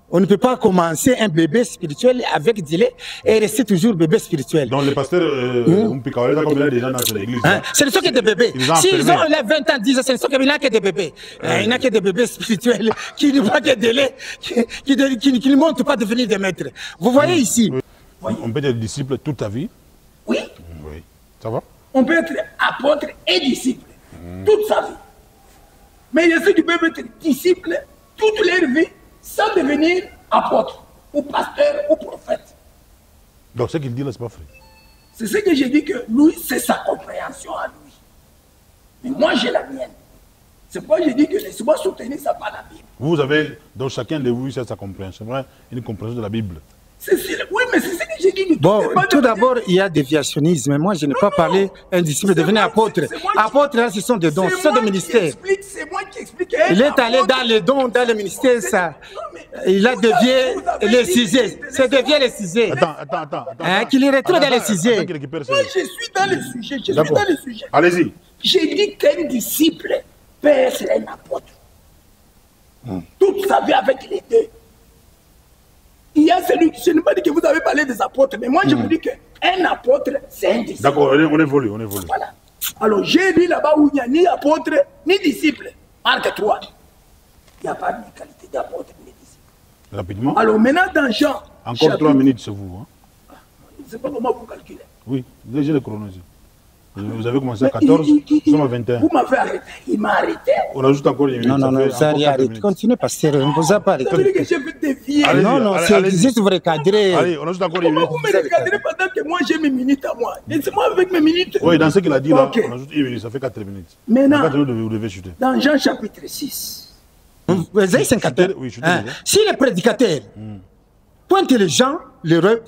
On ne peut pas commencer un bébé spirituel avec délai et rester toujours bébé spirituel. Donc les pasteurs, combien de gens dans l'église? Ce ne sont que des bébés. S'ils ont 20 ans, 10 ans, ce ne sont que des bébés. Il n'y a que des bébés spirituels qui ne voient que des délais, qui ne montrent pas devenir des maîtres. Vous voyez ici. On peut être disciple toute ta vie? Oui. Oui. Ça va? On peut être apôtre et disciple toute sa vie. Mais il y a ceux qui peuvent être disciples toute leur vie sans devenir apôtre, ou pasteur, ou prophète. Donc ce qu'il dit là, c'est pas vrai. C'est ce que j'ai dit que lui, c'est sa compréhension à lui. Mais moi, j'ai la mienne. C'est pourquoi j'ai dit que laissez-moi soutenir ça par la Bible. Vous avez, donc chacun de vous, c'est sa compréhension, vrai? Une compréhension de la Bible. Oui, mais c'est ce que j'ai dit. Bon, tout d'abord, il y a déviationnisme. Moi, je n'ai pas parlé un disciple devenir apôtre. Apôtre, là, ce sont des dons, ce sont des ministères. C'est moi qui explique. Il est allé dans les dons, dans les ministères, ça. Il a dévié les sujets. C'est dévié les sujets. Attends. Qu'il retrouve dans les sujets. Moi, je suis dans les sujets. Je suis dans les sujets. Allez-y. J'ai dit qu'un disciple peut être un apôtre. Toute sa vie avec les deux. Il y a celui, je ne pas dit que vous avez parlé des apôtres, mais moi je vous dis qu'un apôtre, c'est un disciple. D'accord, on évolue. Voilà. Alors j'ai dit là-bas où il n'y a ni apôtre, ni disciple. Marc 3. Il n'y a pas de qualité d'apôtre ni disciple. Rapidement. Alors maintenant dans Jean. Encore 3 minutes chez vous. Hein? Je ne sais pas comment vous calculez. Oui, j'ai le chronologie. Vous avez commencé à 14, nous sommes à 21. Vous m'avez arrêté. Il m'a arrêté. On a juste encore une minute. Non, vous avez arrêté. Continuez, pasteur. On ne vous a pas arrêté. Ça veut dire que je peux dévier. Non, c'est juste vous recadrer. Allez, on a juste encore une minute. Vous me recadrez pendant que moi j'ai mes minutes à moi. Laissez-moi avec mes minutes. Oui, dans ce qu'il a dit là, on a juste une minute, ça fait 4 minutes. Maintenant, 4 minutes, vous devez chuter. Dans Jean chapitre 6. Ésaïe 54. Si les prédicateurs pointent les gens,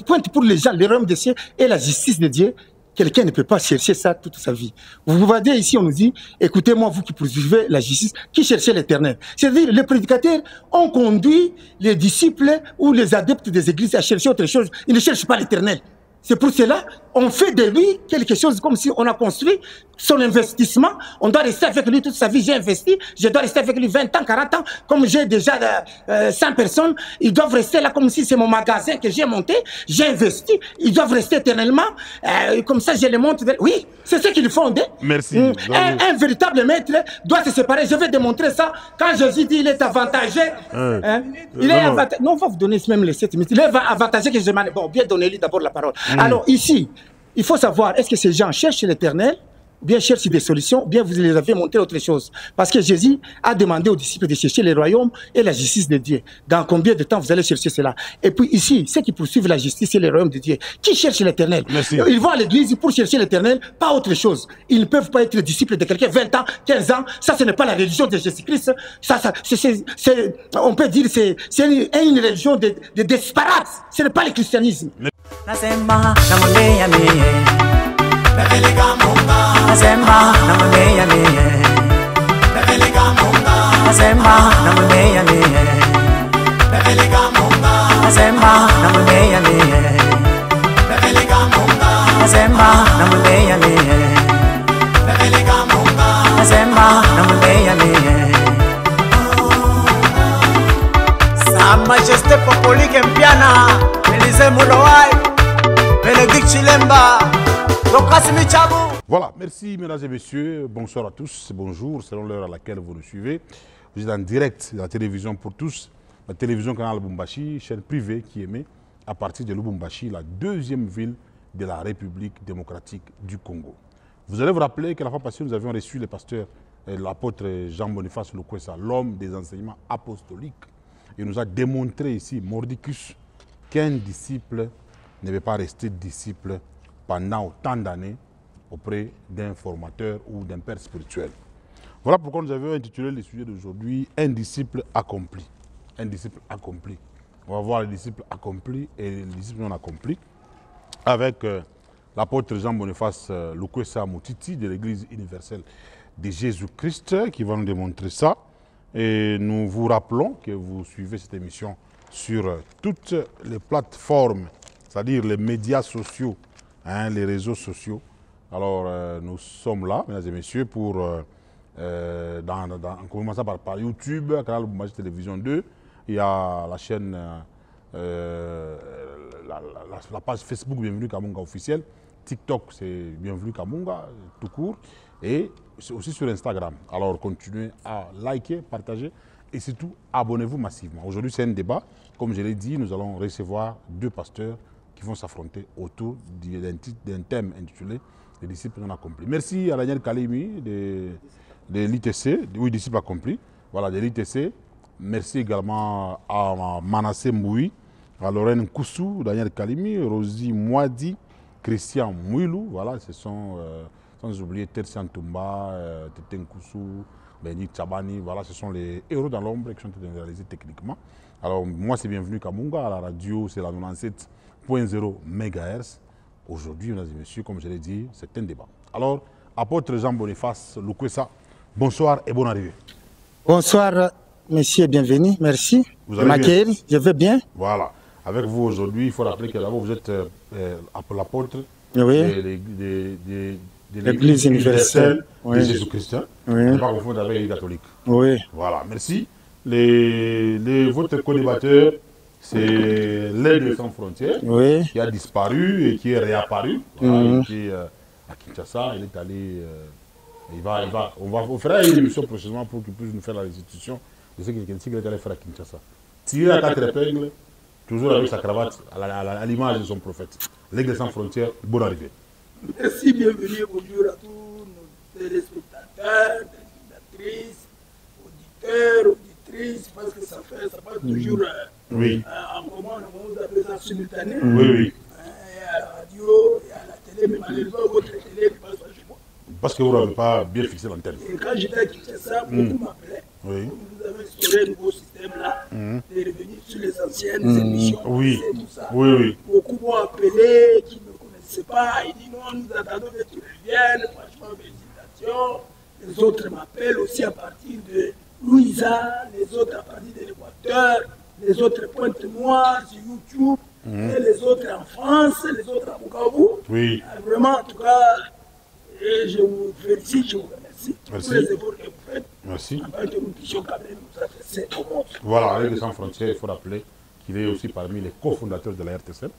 pointent pour les gens le royaume des cieux et la justice de Dieu, quelqu'un ne peut pas chercher ça toute sa vie. Vous voyez ici, on nous dit, écoutez-moi, vous qui poursuivez la justice, qui cherchez l'éternel. C'est-à-dire, les prédicateurs ont conduit les disciples ou les adeptes des églises à chercher autre chose. Ils ne cherchent pas l'éternel. C'est pour cela, on fait de lui quelque chose comme si on a construit son investissement. On doit rester avec lui toute sa vie. J'ai investi, je dois rester avec lui 20 ans, 40 ans. Comme j'ai déjà 100 personnes, ils doivent rester là comme si c'est mon magasin que j'ai monté. J'ai investi, ils doivent rester éternellement. Comme ça, je les montre. Oui, c'est ce qu'ils font. Merci. Un véritable maître doit se séparer. Je vais démontrer ça. Quand Jésus dit il est avantagé, il est avantagé. Non, on va vous donner même les 7 minutes. Il est avantagé que je m'en... Bon, bien donner-lui d'abord la parole. Alors ici, il faut savoir, est-ce que ces gens cherchent l'éternel, ou bien cherchent des solutions, ou bien vous les avez montré autre chose. Parce que Jésus a demandé aux disciples de chercher le royaume et la justice de Dieu. Dans combien de temps vous allez chercher cela? Et puis ici, ceux qui poursuivent la justice et le royaume de Dieu, qui cherchent l'éternel? Ils vont à l'église pour chercher l'éternel, pas autre chose. Ils ne peuvent pas être disciples de quelqu'un 20 ans, 15 ans. Ça, ce n'est pas la religion de Jésus-Christ. On peut dire que c'est une religion de disparate. Ce n'est pas le christianisme. Nasema namuleya mie Bebeleka munga Nasema namuleya mie Bebeleka munga Nasema namuleya mie Bebeleka munga Nasema namuleya mie Bebeleka munga Nasema namuleya mie Bebeleka munga Nasema namuleya mie Sa Majesté Popolique Mpiana Élysée Moulowai Voilà, merci mesdames et messieurs, bonsoir à tous, bonjour, selon l'heure à laquelle vous nous suivez. Vous êtes en direct de la télévision pour tous, la télévision Canal Lubumbashi, chaîne privée qui émet à partir de Lubumbashi, la deuxième ville de la République démocratique du Congo. Vous allez vous rappeler que la fois passée, nous avions reçu le pasteur, l'apôtre Jean-Boniface Lukwesa, l'homme des enseignements apostoliques. Il nous a démontré ici, mordicus, qu'un disciple ne veut pas rester disciple pendant autant d'années auprès d'un formateur ou d'un père spirituel. Voilà pourquoi nous avons intitulé le sujet d'aujourd'hui « Un disciple accompli ». Un disciple accompli. On va voir les disciples accomplis et les disciples non accomplis avec l'apôtre Jean-Boniface Lukwesa Mutiti de l'Église universelle de Jésus-Christ qui va nous démontrer ça. Et nous vous rappelons que vous suivez cette émission sur toutes les plateformes, c'est-à-dire les médias sociaux, les réseaux sociaux. Alors, nous sommes là, mesdames et messieurs, pour, en commençant par YouTube, Canal Lubumbashi Télévision 2, Il y a la chaîne, la page Facebook Bienvenue Kamunga officielle. TikTok, c'est Bienvenue Kamunga, tout court. Et aussi sur Instagram. Alors, continuez à liker, partager et surtout, abonnez-vous massivement. Aujourd'hui, c'est un débat. Comme je l'ai dit, nous allons recevoir 2 pasteurs qui vont s'affronter autour d'un thème intitulé « Les disciples non accomplis ». Merci à Daniel Kalimi de l'ITC, oui, disciples accomplis, voilà, de l'ITC. Merci également à Manassé Mboui, à Lorraine Koussou, Daniel Kalimi, Rosie Mouadi, Christian Mouilou, voilà, ce sont, sans oublier Tertian Toumba, Teten Koussou, Benny Tchabani, voilà, ce sont les héros dans l'ombre qui sont réalisés techniquement. Alors, moi, c'est Bienvenue Kamunga, à la radio, c'est la 97.0 MHz. Aujourd'hui, mesdames et messieurs, comme je l'ai dit, c'est un débat. Alors, apôtre Jean-Boniface Lukwesa, bonsoir et bonne arrivée. Bonsoir, monsieur, bienvenue, merci. Vous allez bien? Je vais bien. Voilà. Avec vous aujourd'hui, il faut rappeler que d'abord, vous êtes l'apôtre de l'Église universelle de Jésus-Christ. Oui. Ne pas confondre avec l'Église catholique. Oui. Voilà, merci. Votre co-débatteur, c'est l'Aide sans frontières, oui, qui a disparu et qui est réapparu. Voilà, il était à Kinshasa, il est allé. On fera une émission prochainement pour qu'il puisse nous faire la restitution de ce qu'il est allé faire à Kinshasa. Tiré à 4 épingles, toujours avec sa cravate, à l'image de son prophète. L'Aigle sans frontières, bonne arrivée. Merci, bienvenue, bonjour à tous nos téléspectateurs, téléspectatrices, auditeurs, auditrices, parce que ça passe toujours en commun, on appelle ça simultané. Oui. À la radio, et à la télé, mais malheureusement, votre télé ne passe pas chez moi. Parce que vous n'avez pas bien fixé l'antenne. Et quand j'étais à Kinshasa, beaucoup m'appelaient. Oui. Vous avez instauré un nouveau système là, de revenir sur les anciennes émissions. Oui. Tout ça. Oui. Beaucoup m'ont appelé, qui ne me connaissaient pas. Ils disent non, nous attendons que tu reviennes. Franchement, félicitations. Les autres m'appellent aussi à partir de Louisa, les autres à partir de l'Équateur, les autres Pointe-Noire sur YouTube, et les autres en France, les autres à Bukavu. Oui. Vraiment, en tout cas, je vous félicite, je vous remercie. Merci. Tous les efforts que vous faites. Merci. Afin que nous puissions quand même nous adresser au monde. Voilà, avec les sans frontières, il faut rappeler qu'il est aussi parmi les cofondateurs de la RTCL,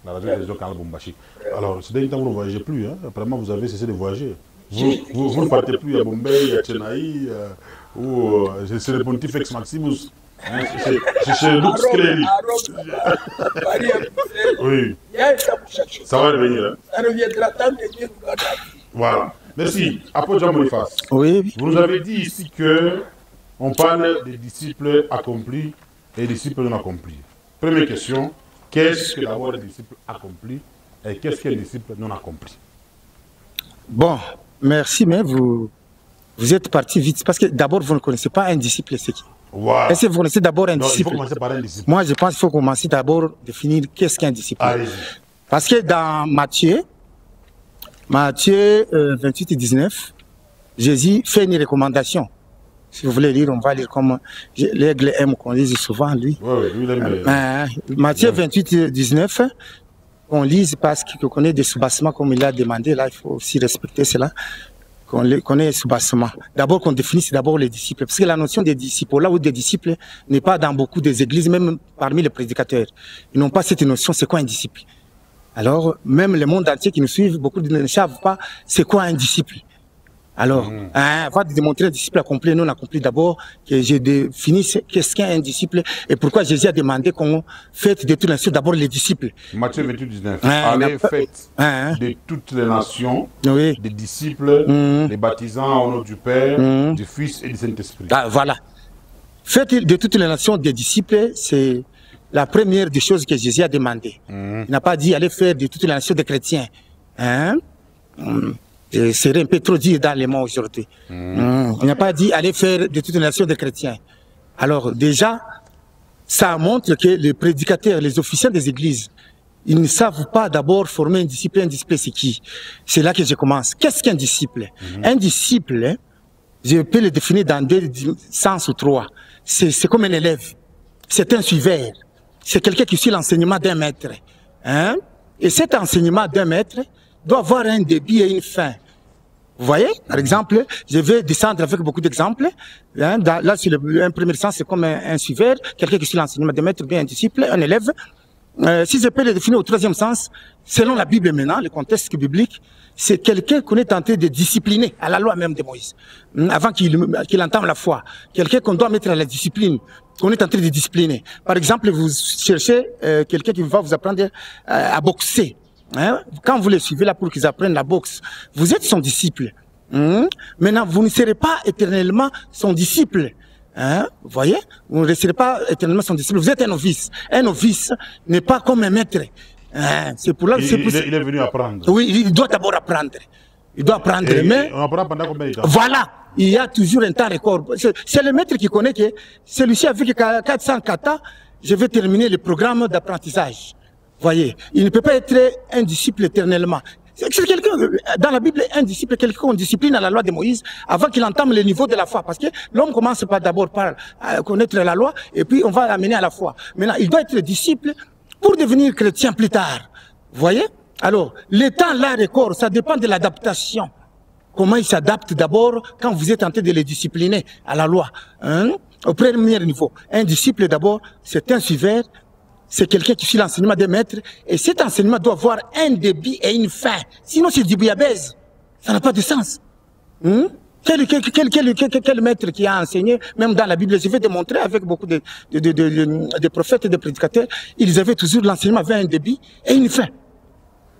la radio télévision Canal Bombashi. Alors, c'est d'un temps vous ne voyagez plus, hein. Apparemment vous avez cessé de voyager. Vous ne partez plus à Bombay, à Chennai, ou c'est le Pontifex Maximus. Hein, c'est chez Lux Cléry. Oui. Ça va revenir. Hein. Ça reviendra tant que Dieu nous gardera. Voilà. Merci. Apôtre Jean-Boniface. Oui. Vous nous avez dit ici qu'on parle des disciples accomplis et des disciples non accomplis. Première question, qu'est-ce que d'abord les disciples accomplis et qu'est-ce qu'un disciple non accompli? Bon, merci, mais vous êtes parti vite. Parce que d'abord, vous ne connaissez pas un disciple, c'est qui? Voilà. Est-ce que vous connaissez d'abord un disciple? Il faut commencer par un disciple. Moi, je pense qu'il faut commencer d'abord à définir qu'est-ce qu'un disciple. Allez-y. Parce que dans Matthieu 28 et 19, Jésus fait une recommandation. Si vous voulez lire, on va lire comme l'aigle aime qu'on lise souvent, lui. Oui, lui, il aime. Matthieu 28 et 19, on lise parce qu'on connaît des soubassements comme il a demandé. Là, il faut aussi respecter cela. Qu'on connaît les soubassements. D'abord, qu'on définisse d'abord les disciples. Parce que la notion des disciples, là où des disciples n'est pas dans beaucoup des églises, même parmi les prédicateurs. Ils n'ont pas cette notion, c'est quoi un disciple? Alors, même le monde entier qui nous suit, beaucoup ne savent pas c'est quoi un disciple. Alors, avant de démontrer un disciple accompli, nous on accomplit d'abord que je définisse qu'est-ce qu'un disciple et pourquoi Jésus a demandé qu'on fasse de toutes les nations d'abord les disciples. Matthieu 28, 19. Allez, faites de toutes les nations, des disciples, les baptisants au nom du Père, du Fils et du Saint-Esprit. Ah, voilà. Faites de toutes les nations des disciples, c'est la première des choses que Jésus a demandé. Il n'a pas dit allez faire de toutes les nations des chrétiens. Ce serait un peu trop dire dans les mots aujourd'hui. Il n'a pas dit allez faire de toutes les nations des chrétiens. Alors déjà, ça montre que les prédicateurs, les officiers des églises, ils ne savent pas d'abord former un disciple c'est qui? C'est là que je commence. Qu'est-ce qu'un disciple? Un disciple, je peux le définir dans 2 sens ou 3. C'est comme un élève. C'est un suiveur. C'est quelqu'un qui suit l'enseignement d'un maître. Et cet enseignement d'un maître doit avoir un début et une fin. Vous voyez, par exemple, je vais descendre avec beaucoup d'exemples. Hein, là, sur un premier sens, c'est comme un suiveur, quelqu'un qui suit l'enseignement de maître, bien un disciple, un élève. Si je peux le définir au troisième sens, selon la Bible maintenant, le contexte biblique, c'est quelqu'un qu'on est tenté de discipliner à la loi même de Moïse, avant qu'il entame la foi. Quelqu'un qu'on doit mettre à la discipline, qu'on est en train de discipliner. Par exemple, vous cherchez quelqu'un qui va vous apprendre à boxer. Hein? Quand vous les suivez là pour qu'ils apprennent la boxe, vous êtes son disciple. Maintenant, vous ne serez pas éternellement son disciple. Hein? Vous voyez, vous ne resterez pas éternellement son disciple. Vous êtes un novice. Un novice n'est pas comme un maître. Hein? C'est pour là. Il est venu apprendre. Oui, il doit d'abord apprendre. Il doit apprendre. Mais on apprend pendant combien de temps? Voilà, il y a toujours un temps record. C'est le maître qui connaît que celui-ci avec 400 kata, je vais terminer le programme d'apprentissage. Voyez, il ne peut pas être un disciple éternellement. C'est quelqu'un, dans la Bible, un disciple, quelqu'un qu'on discipline à la loi de Moïse avant qu'il entame le niveau de la foi. Parce que l'homme commence d'abord par connaître la loi et puis on va l'amener à la foi. Maintenant, il doit être disciple pour devenir chrétien plus tard. Vous voyez? Alors, le temps, là, record, ça dépend de l'adaptation. Comment il s'adapte d'abord quand vous êtes en train de les discipliner à la loi. Hein? Au premier niveau. Un disciple d'abord, c'est un suiveur. C'est quelqu'un qui suit l'enseignement des maîtres. Et cet enseignement doit avoir un début et une fin. Sinon, c'est du bouillabaisse. Ça n'a pas de sens. Quel maître qui a enseigné, même dans la Bible, je vais démontrer avec beaucoup de prophètes et de prédicateurs, ils avaient toujours l'enseignement avait un début et une fin.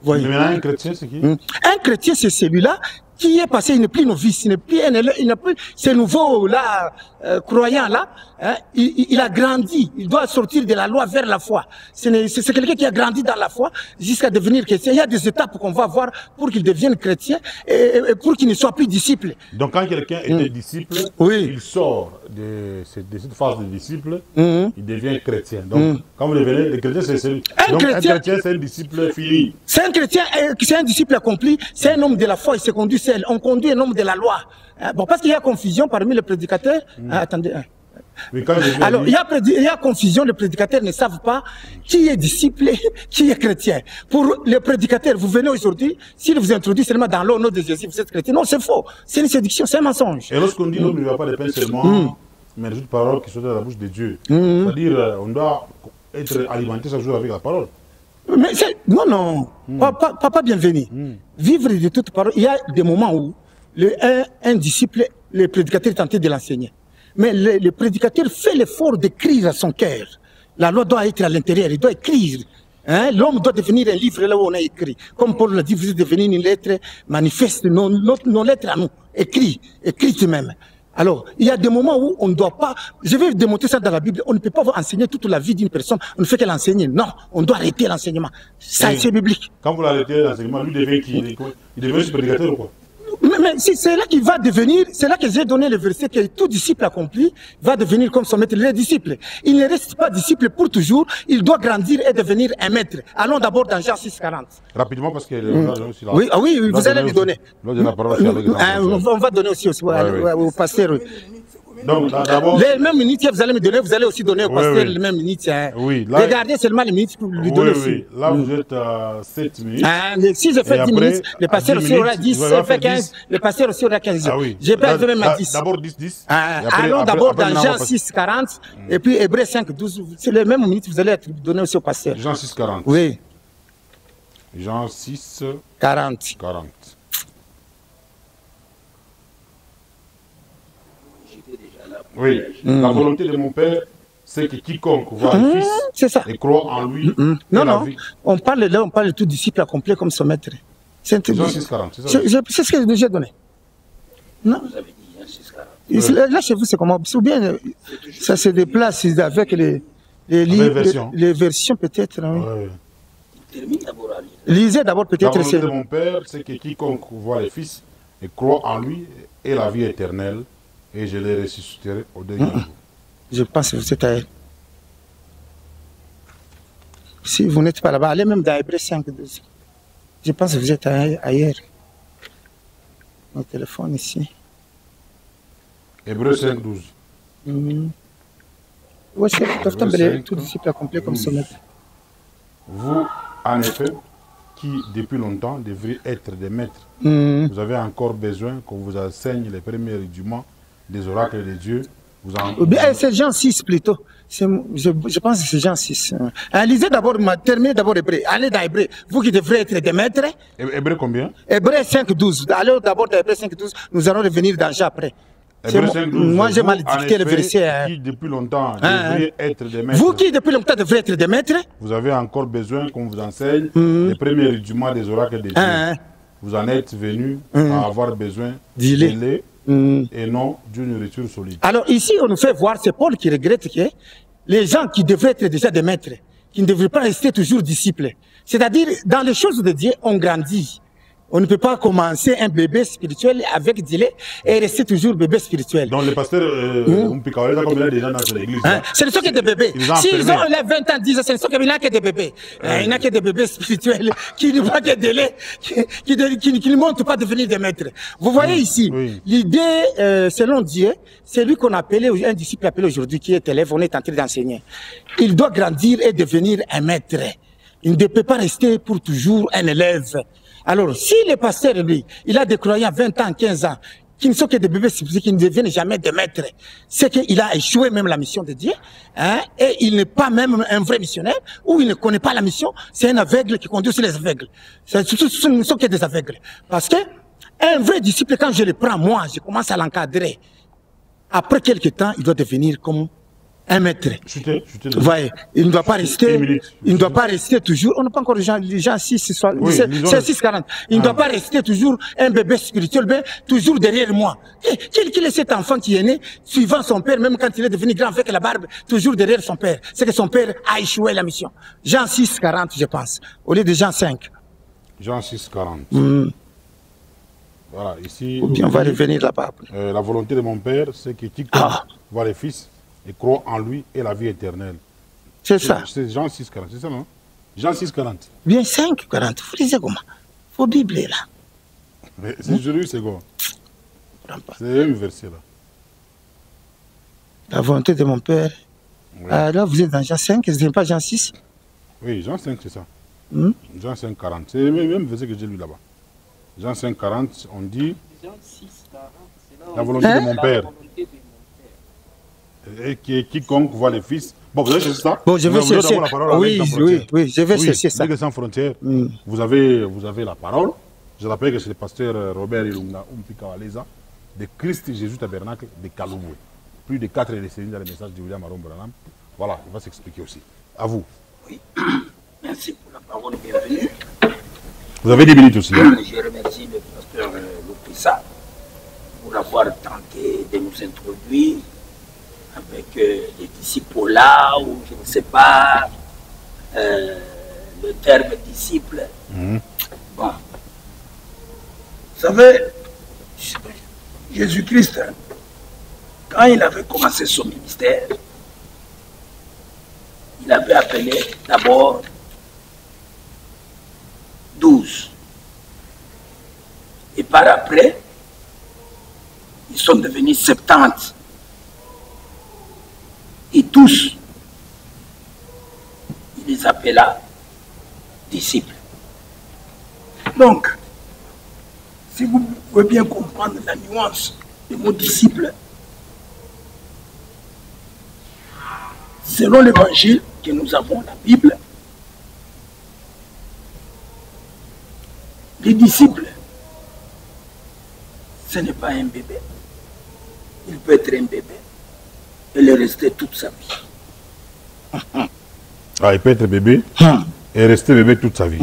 Mais maintenant, un chrétien, c'est qui? Un chrétien, c'est celui-là qui est passé, il n'est plus novice, il n'est plus un élève, il n'est plus ce nouveau-là, croyant-là, hein, il a grandi, il doit sortir de la loi vers la foi. C'est quelqu'un qui a grandi dans la foi jusqu'à devenir chrétien. Il y a des étapes qu'on va voir pour qu'il devienne chrétien et pour qu'il ne soit plus disciple. Donc quand quelqu'un était disciple, il sort de cette phase de disciple, il devient chrétien. Donc quand vous devenez le chrétien, un chrétien, c'est un disciple fini. C'est un chrétien, c'est un disciple accompli, c'est un homme de la foi, il se conduit seul. On conduit un homme de la loi. Bon, parce qu'il y a confusion parmi les prédicateurs. Attendez. Alors, il y a confusion, les prédicateurs ne savent pas qui est disciple, qui est chrétien. Pour les prédicateurs, vous venez aujourd'hui, s'ils vous introduisent seulement dans l'eau de Jésus, vous êtes chrétien. Non, c'est faux. C'est une séduction, c'est un mensonge. Et lorsqu'on dit l'homme ne va pas de pain seulement, mais les autres paroles qui sont dans la bouche de Dieu. C'est-à-dire, on doit être alimenté chaque jour avec la parole. Mais non. Papa bienvenu. Vivre de toute parole, il y a des moments où un disciple, le prédicateur est tenté de l'enseigner. Mais le prédicateur fait l'effort d'écrire à son cœur. La loi doit être à l'intérieur, il doit écrire. Hein? L'homme doit devenir un livre là où on a écrit. Comme Paul l'a dit, vous êtes devenir une lettre manifeste, nos lettres à nous, écrites même. Alors, il y a des moments où on ne doit pas... Je vais démontrer ça dans la Bible. On ne peut pas enseigner toute la vie d'une personne. On ne fait que l'enseigner. Non, on doit arrêter l'enseignement. Ça, c'est biblique. Quand vous l'arrêtez l'enseignement, lui devient qui? Il devient ce prédicateur ou quoi? Mais c'est là qu'il va devenir, c'est là que j'ai donné le verset que tout disciple accompli va devenir comme son maître. Les disciples, il ne reste pas disciple pour toujours, il doit grandir et devenir un maître. Allons d'abord dans Jean 6,40. Rapidement parce que aussi là. Oui, vous allez lui donner. On va donner aussi au pasteur. Donc, d'abord... Les mêmes minutes que vous allez me donner, vous allez aussi donner au pasteur les mêmes minutes. Hein. Oui, là... Regardez seulement les minutes pour lui donner aussi. Oui. Là, vous êtes à 7 minutes. Si je fais 10 minutes, le pasteur aussi aura 10. Si je fais 15, le pasteur aussi aura 15. Ah oui. Je peux arriver même à 10. D'abord 10. Allons d'abord dans Jean 6,40 et puis Hébreux 5,12. C'est les mêmes minutes que vous allez donner aussi au pasteur. Jean 6,40. Oui. Jean 6,40. 40. Oui, la volonté de mon Père, c'est que quiconque voit le Fils et croit en lui. Non, on parle de tout disciple accompli comme son maître. Jean 6,40, c'est ça? C'est ce que j'ai donné. Non. Vous avez dit Jean 6,40. Là, chez vous, c'est comment? Ou bien, ça se déplace avec les versions peut-être. Termine d'abord à lire. Lisez d'abord peut-être. La volonté de mon Père, c'est que quiconque voit le Fils et croit en lui ait la vie éternelle. Et je les ressusciterai au dernier jour. Je pense que vous êtes ailleurs. Si vous n'êtes pas là-bas, allez même dans Hébreux 5,12. Je pense que vous êtes ailleurs. Mon téléphone ici. Hébreux 5,12. Oui, c'est tout disciple accompli comme son maître. Vous, en effet, qui, depuis longtemps, devraient être des maîtres. Vous avez encore besoin qu'on vous enseigne les premiers rudiments des oracles de Dieu. C'est Jean 6 plutôt. Je pense que c'est Jean 6. Lisez d'abord, terminez d'abord Hébreu. Allez dans Hébreu. Vous qui devrez être des maîtres. Hébreu combien? Hébreu 5.12. Allez d'abord dans Hébreu 5.12. Nous allons revenir dans Jean après. Moi, j'ai mal dicté le verset. Qui depuis longtemps devraient être des maîtres. Vous qui depuis longtemps devrez être des maîtres. Vous avez encore besoin qu'on vous enseigne les premiers rudiments des oracles de Dieu. Vous en êtes venus à avoir besoin de lait et non d'une nourriture solide. Alors ici, on nous fait voir, c'est Paul qui regrette que les gens qui devraient être déjà des maîtres, qui ne devraient pas rester toujours disciples. C'est-à-dire, dans les choses de Dieu, on grandit. On ne peut pas commencer un bébé spirituel avec du lait et rester toujours bébé spirituel. Donc les pasteurs, comme il y a des gens dans l'église. Ce ne sont que des bébés. S'ils ont 20 ans, 10 ans, ce ne sont que des bébés. Il n'y a que des bébés spirituels qui ne voient que des laits, qui ne montrent pas devenir des maîtres. Vous voyez ici, l'idée, selon Dieu, c'est lui qu'on appelait, un disciple appelé aujourd'hui, qui est élève, on est en train d'enseigner. Il doit grandir et devenir un maître. Il ne peut pas rester pour toujours un élève. Alors, si le pasteur, lui, il a des croyants 20 ans, 15 ans, qui ne sont que des bébés qui ne deviennent jamais des maîtres, c'est qu'il a échoué même la mission de Dieu, et il n'est pas même un vrai missionnaire, ou il ne connaît pas la mission, c'est un aveugle qui conduit aussi les aveugles. Ce ne sont que des aveugles. Parce que un vrai disciple, quand je le prends, moi, je commence à l'encadrer. Après quelques temps, il doit devenir comme un maître. Voyez, il ne doit pas rester, il ne doit pas rester toujours, on n'a pas encore Jean 6, c'est 6,40. Il ne doit pas rester toujours un bébé spirituel, mais toujours derrière moi. Quel est cet enfant qui est né, suivant son père, même quand il est devenu grand avec la barbe, toujours derrière son père? C'est que son père a échoué la mission. Jean 6,40, je pense, au lieu de Jean 5. Jean 6,40. Voilà, ici. Ou bien on va revenir là-bas. La volonté de mon père, c'est que quiconque voit le Fils et croit en lui et la vie éternelle. C'est ça. C'est Jean 6,40, c'est ça, non? Jean 6,40. Bien 5,40. Vous lisez comment? Faut Bible là. C'est joli, c'est quoi? C'est le même verset là. La volonté de mon père. Oui. Là, vous êtes dans Jean 5, ce n'est pas Jean 6? Oui, Jean 5, c'est ça. Jean 5,40. C'est le même verset que j'ai lu là-bas. Jean 5,40, on dit. Jean 6,40, la volonté de mon père. Et quiconque voit le Fils. Bon, vous avez cherché ça? Bon, je vais chercher. Oui, je vais chercher ça. Ligue sans frontières, vous avez la parole. Je rappelle que c'est le pasteur Robert Ilunga Umpikawaleza de Christ Jésus Tabernacle de Kaloué. Plus de 4 décennies dans les messages de William Aron Branham. Voilà, il va s'expliquer aussi. À vous. Oui, merci pour la parole, bienvenue. Vous avez 10 minutes aussi. Hein? Je remercie le pasteur Lupissa pour avoir tenté de nous introduire avec les disciples là, ou je ne sais pas, le terme disciple. Bon. Vous savez, Jésus-Christ, quand il avait commencé son ministère, il avait appelé d'abord 12. Et par après, ils sont devenus 70. Et tous, il les appela disciples. Donc, si vous pouvez bien comprendre la nuance du mot disciple, selon l'évangile que nous avons, la Bible, les disciples, ce n'est pas un bébé. Il peut être un bébé et le rester toute sa vie. Ah, il peut être bébé et rester bébé toute sa vie.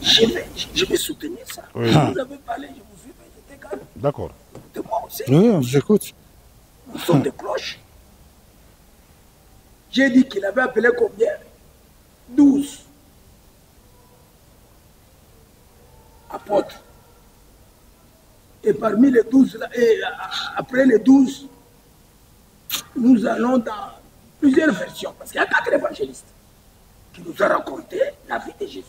Je vais soutenir ça. Oui. Vous avez parlé, je vous suis, j'étais calme. D'accord. De moi aussi. Oui, on vous écoute. Nous sommes des cloches. J'ai dit qu'il avait appelé combien? 12 apôtres. Et parmi les 12, et après les 12, nous allons dans plusieurs versions, parce qu'il y a 4 évangélistes qui nous ont raconté la vie de Jésus.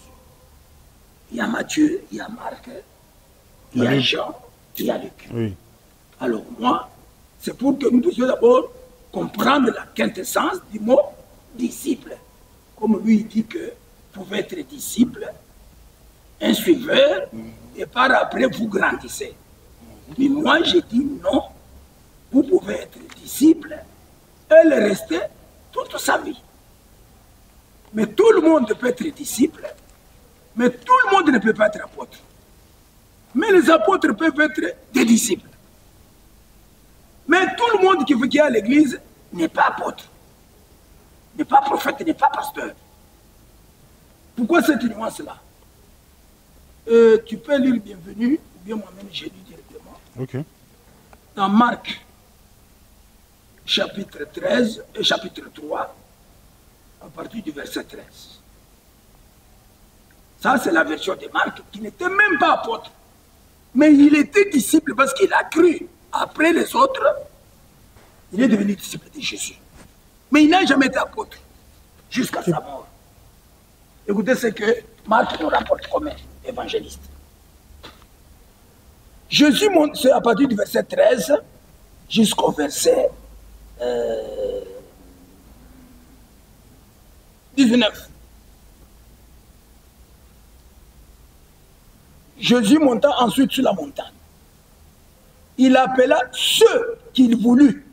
Il y a Matthieu, il y a Marc, il y a Jean, il y a Luc. Oui. Alors moi, c'est pour que nous puissions d'abord comprendre la quintessence du mot disciple. Comme lui il dit que pouvait être disciple, un suiveur, et par après vous grandissez. Mais moi, j'ai dit non. Vous pouvez être disciple et le rester toute sa vie. Mais tout le monde peut être disciple, mais tout le monde ne peut pas être apôtre. Mais les apôtres peuvent être des disciples. Mais tout le monde qui est à l'église n'est pas apôtre, n'est pas prophète, n'est pas pasteur. Pourquoi cette nuance-là? Tu peux lire Bienvenue, ou bien moi-même j'ai lu directement. Ok. Dans Marc, chapitre 13 et chapitre 3, à partir du verset 13. Ça, c'est la version de Marc, qui n'était même pas apôtre. Mais il était disciple parce qu'il a cru. Après les autres, il est devenu disciple de Jésus. Mais il n'a jamais été apôtre, jusqu'à sa mort. Écoutez ce que Marc nous rapporte comme évangéliste. Jésus monte, c'est à partir du verset 13 jusqu'au verset 19. Jésus monta ensuite sur la montagne. Il appela ceux qu'il voulut.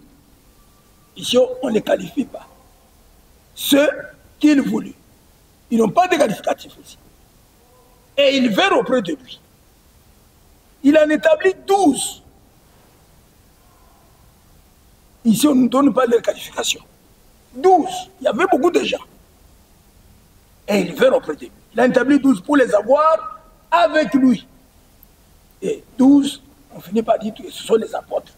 Ici, on ne les qualifie pas. Ceux qu'il voulut. Ils n'ont pas de qualificatif ici. Et ils vinrent auprès de lui. Il en établit 12. Ici, on ne nous donne pas leur qualification. 12. Il y avait beaucoup de gens. Et ils vinrent auprès de lui. Il a établi 12 pour les avoir avec lui. Et 12, on finit par dire que ce sont les apôtres.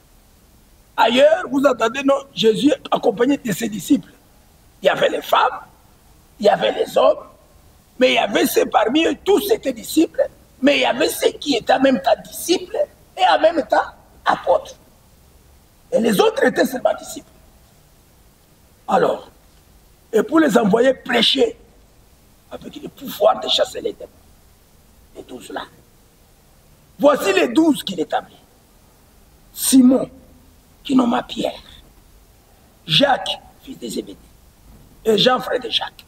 Ailleurs, vous entendez, non, Jésus accompagné de ses disciples. Il y avait les femmes, il y avait les hommes, mais il y avait ceux parmi eux, tous étaient disciples, mais il y avait ceux qui étaient en même temps disciples et en même temps apôtres. Et les autres étaient seulement disciples. Alors, et pour les envoyer prêcher avec le pouvoir de chasser les démons, les 12 là. Voici les 12 qu'il établit. Simon, qui nomma Pierre, Jacques, fils de Zébédée, et Jean, frère de Jacques,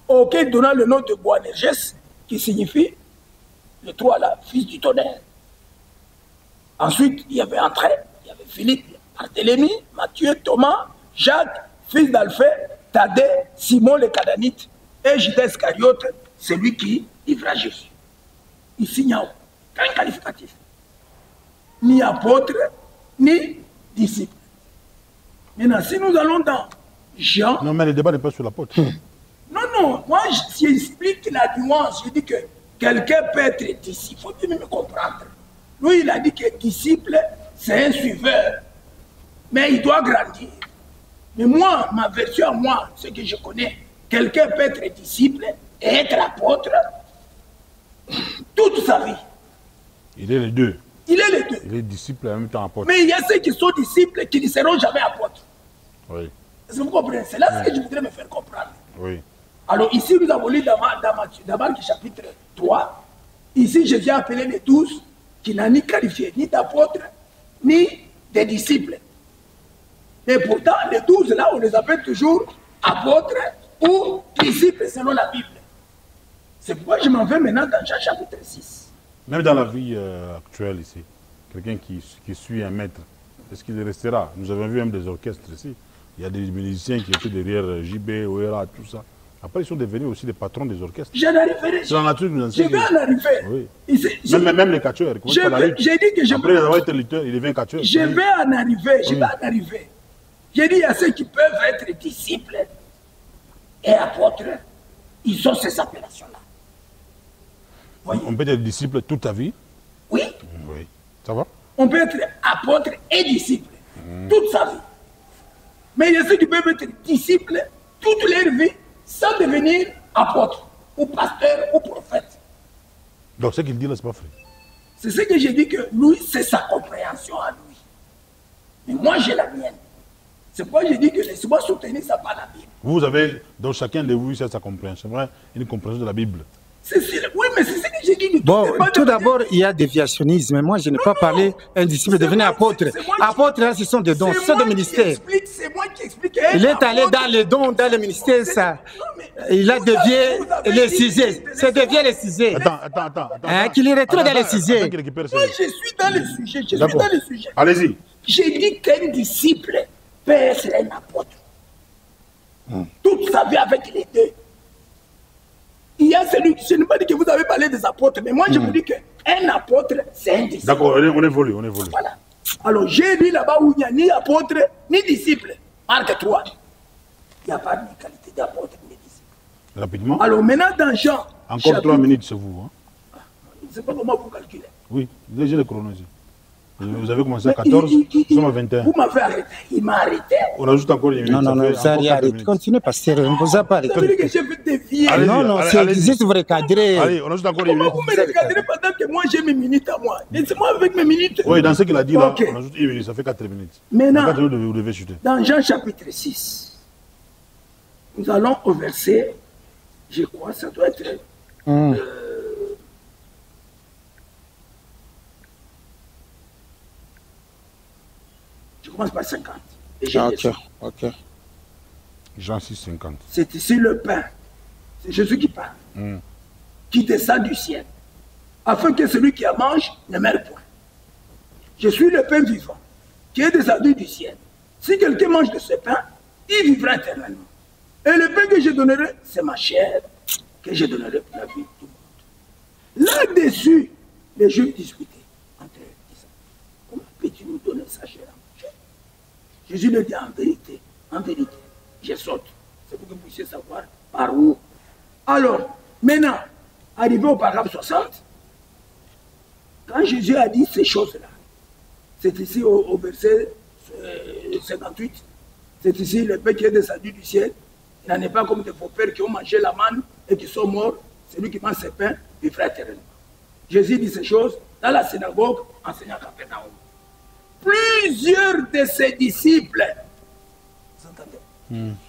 auquel donna le nom de Boanerges, qui signifie le 3 là, fils du tonnerre. Ensuite, il y avait André, il y avait Philippe, Barthélemy, Matthieu, Thomas, Jacques, fils d'Alphée, Thaddée, Simon le Cananite, et Judas Iscariote, celui qui livra Jésus. Ici, il n'y a aucun qualificatif. Ni apôtre, ni disciple. Maintenant, si nous allons dans Jean... Non, mais le débat n'est pas sur l'apôtre. Non, non, moi, j'explique la nuance. Je dis que quelqu'un peut être disciple. Il faut bien me comprendre. Lui, il a dit que disciple, c'est un suiveur. Mais il doit grandir. Mais moi, ma version à moi, ce que je connais, quelqu'un peut être disciple et être apôtre toute sa vie. Il est les deux. Il est les deux. Il est disciple et en même temps apôtre. Mais il y a ceux qui sont disciples qui ne seront jamais apôtres. Oui. Est-ce que vous comprenez? C'est là ce que je voudrais me faire comprendre. Oui. Alors ici, nous avons lu dans Marc chapitre 3. Ici, je viens appeler les 12 qui n'ont ni qualifié ni d'apôtres, ni des disciples. Et pourtant, les 12 là, on les appelle toujours apôtres ou disciples selon la Bible. C'est pourquoi je m'en vais maintenant dans Jean chapitre 6. Même dans la vie actuelle ici, quelqu'un qui suit un maître, est-ce qu'il restera? Nous avons vu même des orchestres ici. Il y a des musiciens qui étaient derrière JB, Oera, tout ça. Après, ils sont devenus aussi des patrons des orchestres. J'en arriverai. C'est la nature que nous enseigne. Je vais en arriver. Oui. Même les catcheurs. J'ai dit que je après avoir été lutteur, il devient catcheur. Je vais en arriver. Je vais en arriver. J'ai dit à ceux qui peuvent être disciples et apôtres, ils ont ces appellations-là. On peut être disciple toute ta vie? Oui. Oui. Ça va? On peut être apôtre et disciple toute sa vie. Mais il y a ceux qui peuvent être disciples toute leur vie sans devenir apôtre ou pasteur ou prophète. Donc ce qu'il dit là, c'est pas vrai. C'est ce que j'ai dit que lui, c'est sa compréhension à lui. Mais moi, j'ai la mienne. C'est pourquoi j'ai dit que laissez-moi soutenir ça par la Bible. Vous avez, donc chacun de vous, c'est sa compréhension, vrai? Une compréhension de la Bible. Oui, mais c'est ce que j'ai dit. Bon, tout d'abord, il y a déviationnisme. Moi, je n'ai pas parlé un disciple devenir apôtre. Apôtre, là, ce sont des dons, ce sont des ministères. C'est moi qui explique. Il est allé dans les dons, dans les ministères, ça. Il a dévié les sujets. C'est dévié les sujets. Attends, Qu'il retrouve dans les sujets. Moi, je suis dans le sujet. Je suis dans le sujet. Allez-y. J'ai dit qu'un disciple peut être un apôtre. Toute sa vie avec les deux. Il y a celui qui, je ne sais pas dit que vous avez parlé des apôtres, mais moi je vous dis qu'un apôtre, c'est un disciple. D'accord, on évolue, Voilà. Alors j'ai dit là-bas où il n'y a ni apôtre, ni disciple. Marc 3. Il n'y a pas de qualité d'apôtre ni disciple. Rapidement. Alors maintenant dans Jean. Encore 3 minutes chez vous. Hein? Je ne sais pas comment vous calculez. Oui, j'ai le chronologie. Vous avez commencé à 14, nous sommes à 21. Vous m'avez arrêté, il m'a arrêté. On ajoute encore une minute. Non, ça rien arrête. Continuez, pasteur. On ne vous a pas arrêté. Ça veut dire que je vais dévier. Non, c'est juste vous recadrer. Allez, on ajoute encore une minute. Vous me recadrez pendant que moi j'ai mes minutes à moi. Laissez-moi avec mes minutes. Oui, dans ce qu'il a dit là, on ajoute une minute, ça fait 4 minutes. Maintenant, 4 minutes, vous devez chuter. Dans Jean chapitre 6, nous allons au verset, je crois, ça doit être... je commence par 50. Ok. Jean 6, 50. C'est ici le pain. C'est Jésus qui parle. Qui descend du ciel. Afin que celui qui en mange ne meure point. Je suis le pain vivant, qui est descendu du ciel. Si quelqu'un mange de ce pain, il vivra éternellement. Et le pain que je donnerai, c'est ma chair, que je donnerai pour la vie de tout le monde. Là-dessus, les Juifs discutaient entre eux, disant, comment peux-tu nous donner sa chair à manger? Jésus leur dit en vérité, je saute. C'est pour que vous puissiez savoir par où. Alors, maintenant, arrivé au paragraphe 60, quand Jésus a dit ces choses-là, c'est ici au verset 58, c'est ici le pain qui est descendu du ciel. Il n'en est pas comme des faux pères qui ont mangé la manne et qui sont morts. Celui qui mange ce pain vivra éternellement. Jésus dit ces choses dans la synagogue, enseignant à Capernaum. Plusieurs de ses disciples, vous entendez,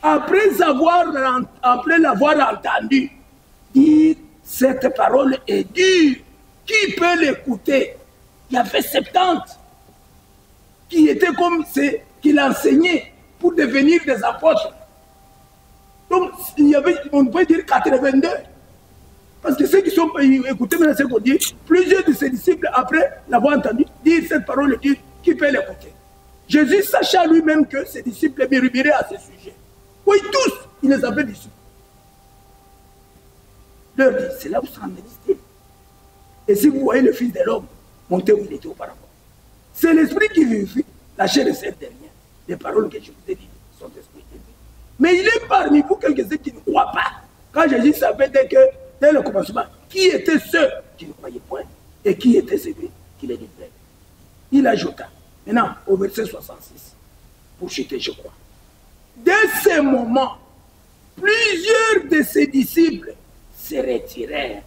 après l'avoir entendu dire cette parole est dure, qui peut l'écouter? Il y avait 70 qui étaient comme qu'il enseignait pour devenir des apôtres. Donc, on peut dire 82. Parce que ceux qui sont écoutés maintenant, c'est qu'on dit, plusieurs de ses disciples, après l'avoir entendu dire cette parole, dire qui peut l'écouter. Jésus, sachant lui-même que ses disciples murmuraient à ce sujet. Oui, tous, il les avait disciples. Leur dit, c'est là où s'en est. Et si vous voyez le Fils de l'homme monter où il était auparavant, c'est l'esprit qui vivifie, la chair est cette dernière. Les paroles que je vous ai dites sont esprit de vie. Mais il est parmi vous quelques-uns qui ne croient pas. Quand Jésus savait dès le commencement, qui étaient ceux qui ne croyaient point et qui était celui qui les livrait. Il ajouta, maintenant au verset 66, pour chuter, je crois. Dès ce moment, plusieurs de ses disciples se retirèrent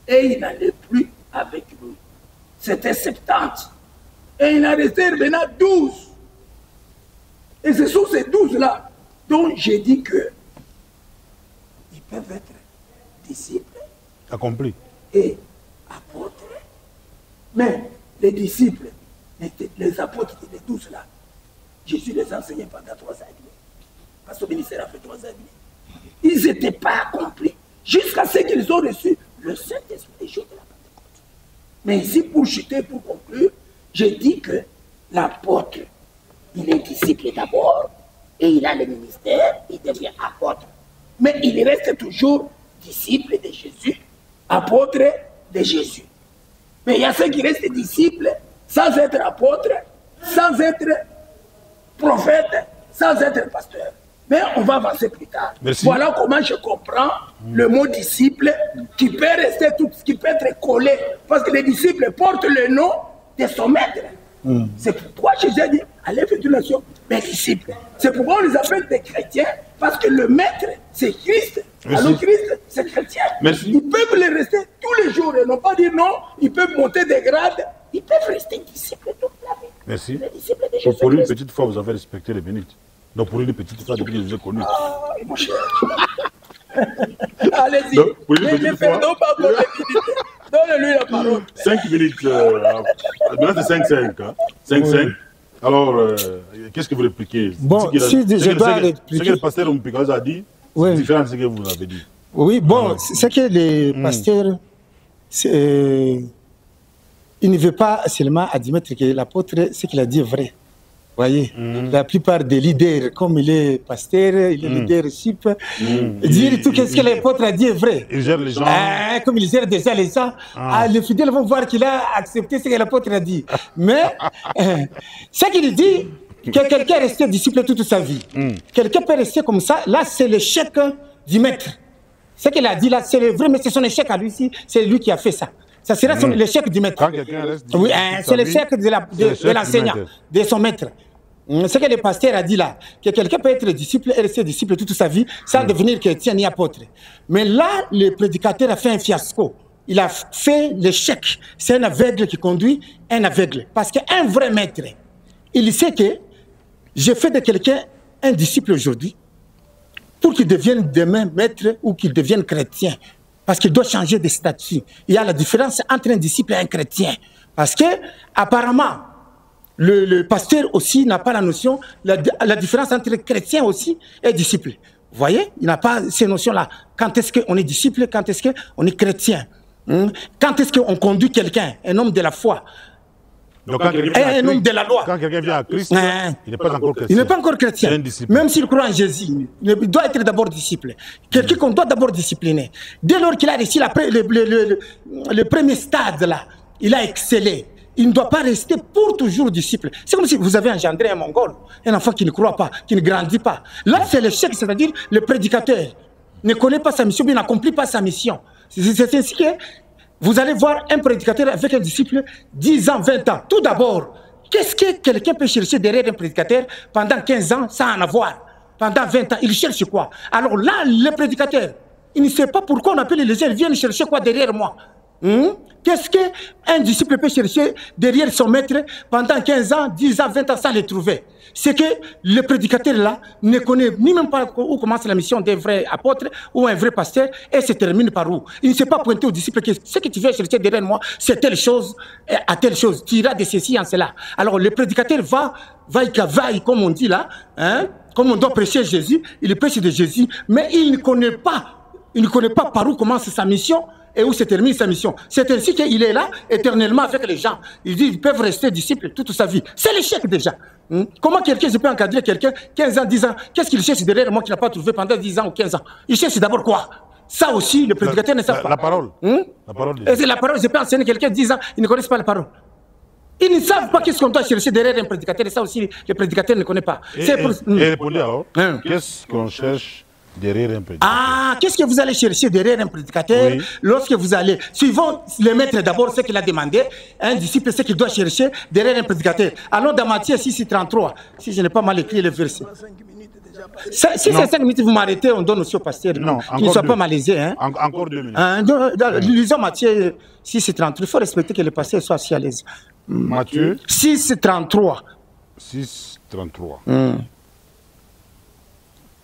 et il n'allait plus avec lui. C'était 70. Et il en restait maintenant 12. Et ce sont ces 12-là dont j'ai dit que ils peuvent être disciples. Accomplis. Et apôtres. Mais les disciples, les apôtres, les 12-là, Jésus les enseignait pendant 3 ans et demi. Parce que le ministère a fait 3 ans et demi. Ils n'étaient pas accomplis jusqu'à ce qu'ils ont reçu le Saint-Esprit des jours de la Pentecôte. Mais ici, pour chuter, pour conclure, je dis que l'apôtre, il est disciple d'abord, et il a le ministère, il devient apôtre. Mais il reste toujours disciple de Jésus, apôtre de Jésus. Mais il y a ceux qui restent disciples sans être apôtre, sans être prophète, sans être pasteur. Mais on va avancer plus tard. Merci. Voilà comment je comprends le mot disciple qui peut rester tout, qui peut être collé. Parce que les disciples portent le nom de son maître. C'est pourquoi Jésus a dit, allez faire une nation, mes disciples. C'est pourquoi on les appelle des chrétiens, parce que le maître, c'est Christ. Merci. Alors Christ, c'est chrétien. Merci. Ils peuvent les rester tous les jours et non pas dire non, ils peuvent monter des grades. Ils peuvent rester disciples toute la vie. Merci. Les disciples de Jésus. Pour une petite fois, vous avez respecté les minutes. Donc pour une petite fois, depuis que je vous ai connu. Ah, mon cher. Allez-y. Ne perdons pas pour les minutes. Donne-lui la parole. 5 minutes. Maintenant, c'est 5-5. Hein? 5-5. Alors, qu'est-ce que vous répliquez? Bon, si je dois répliquer. Ce que le pasteur Mpikaza a dit, c'est différent de ce que vous avez dit. Oui, bon, ce que le pasteur il ne veut pas seulement admettre que l'apôtre, ce qu'il a dit est vrai. Vous voyez, la plupart des leaders, comme il est pasteur, il est leadership, dire tout ce que l'apôtre a dit est vrai. Il gère les gens. Comme il gère déjà les gens, les fidèles vont voir qu'il a accepté ce que l'apôtre a dit. Mais ce qu'il dit, que quelqu'un est resté disciple toute sa vie. Quelqu'un peut rester comme ça, là c'est l'échec du maître. Ce qu'il a dit là, c'est le vrai, mais c'est son échec à lui ici, c'est lui qui a fait ça. Ça sera l'échec du maître. Quand quelqu'un reste oui, c'est l'échec de l'enseignant, de son maître. Ce que le pasteur a dit là, que quelqu'un peut être disciple et rester disciple toute sa vie sans devenir chrétien ni apôtre. Mais là, le prédicateur a fait un fiasco. Il a fait l'échec. C'est un aveugle qui conduit un aveugle. Parce qu'un vrai maître, il sait que je fais de quelqu'un un disciple aujourd'hui pour qu'il devienne demain maître ou qu'il devienne chrétien. Parce qu'il doit changer de statut. Il y a la différence entre un disciple et un chrétien. Parce que, apparemment, le pasteur aussi n'a pas la notion, la différence entre chrétien aussi et disciple. Vous voyez, il n'a pas ces notions-là. Quand est-ce qu'on est disciple, quand est-ce qu'on est chrétien? Quand est-ce qu'on conduit quelqu'un, un homme de la foi? Donc, un homme de la loi. Quand quelqu'un vient à Christ, il n'est pas encore chrétien. Il n'est pas encore chrétien. Même s'il croit en Jésus, il doit être d'abord disciple. Quelqu'un qu'on doit d'abord discipliner. Dès lors qu'il a réussi le premier stade, là, il a excellé. Il ne doit pas rester pour toujours disciple. C'est comme si vous avez engendré un Mongol, un enfant qui ne croit pas, qui ne grandit pas. Là, c'est l'échec, c'est-à-dire le prédicateur ne connaît pas sa mission, il n'accomplit pas sa mission. C'est ainsi que vous allez voir un prédicateur avec un disciple 10 ans, 20 ans. Tout d'abord, qu'est-ce que quelqu'un peut chercher derrière un prédicateur pendant 15 ans sans en avoir? Pendant 20 ans, il cherche quoi? Alors là, le prédicateur, il ne sait pas pourquoi on appelle les gens, ils viennent chercher quoi derrière moi? Qu'est-ce qu'un disciple peut chercher derrière son maître pendant 15 ans, 10 ans, 20 ans sans le trouver? C'est que le prédicateur là ne connaît ni même pas où commence la mission d'un vrai apôtre ou un vrai pasteur et se termine par où. Il ne s'est pas pointé au disciple que ce que tu viens chercher derrière moi, c'est telle chose à telle chose. Tu iras de ceci en cela. Alors le prédicateur va, comme on dit là, comme on doit prêcher Jésus, il prêche de Jésus, mais il ne connaît pas par où commence sa mission et où se termine sa mission. C'est ainsi qu'il est là éternellement avec les gens. Il dit qu'ils peuvent rester disciples toute sa vie. C'est l'échec déjà. Comment quelqu'un, je peux encadrer quelqu'un 15 ans, 10 ans, qu'est-ce qu'il cherche derrière moi qu'il n'a pas trouvé pendant 10 ans ou 15 ans? Il cherche d'abord quoi? Ça aussi, le prédicateur ne sait pas. La parole. La parole. Et c'est la parole, je peux enseigner quelqu'un 10 ans, ils ne connaissent pas la parole. Ils ne savent pas qu'est-ce qu'on doit chercher derrière un prédicateur, et ça aussi, le prédicateur ne connaît pas. Et répondez alors, qu'est-ce qu'on cherche derrière un prédicateur? Ah, qu'est-ce que vous allez chercher derrière un prédicateur lorsque vous allez, suivant le maître d'abord ce qu'il a demandé, un disciple ce qu'il doit chercher derrière un prédicateur. Allons dans Matthieu 6:33, si je n'ai pas mal écrit le verset. Si c'est 5 minutes, vous m'arrêtez, on donne aussi au pasteur, qu'il ne soit pas malaisé. Encore 2 minutes. Lisons Matthieu 6:33, il faut respecter que le pasteur soit aussi à l'aise. Matthieu 6:33. 6:33.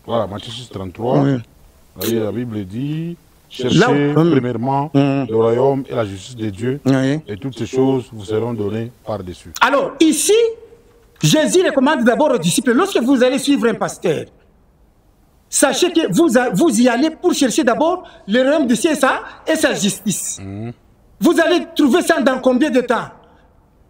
Voilà, Matthieu 6:33. La Bible dit, cherchez premièrement le royaume et la justice de Dieu, et toutes ces choses vous seront données par-dessus. Alors, ici, Jésus recommande d'abord aux disciples, lorsque vous allez suivre un pasteur, sachez que vous y allez pour chercher d'abord le royaume de Dieu et sa justice. Vous allez trouver ça dans combien de temps?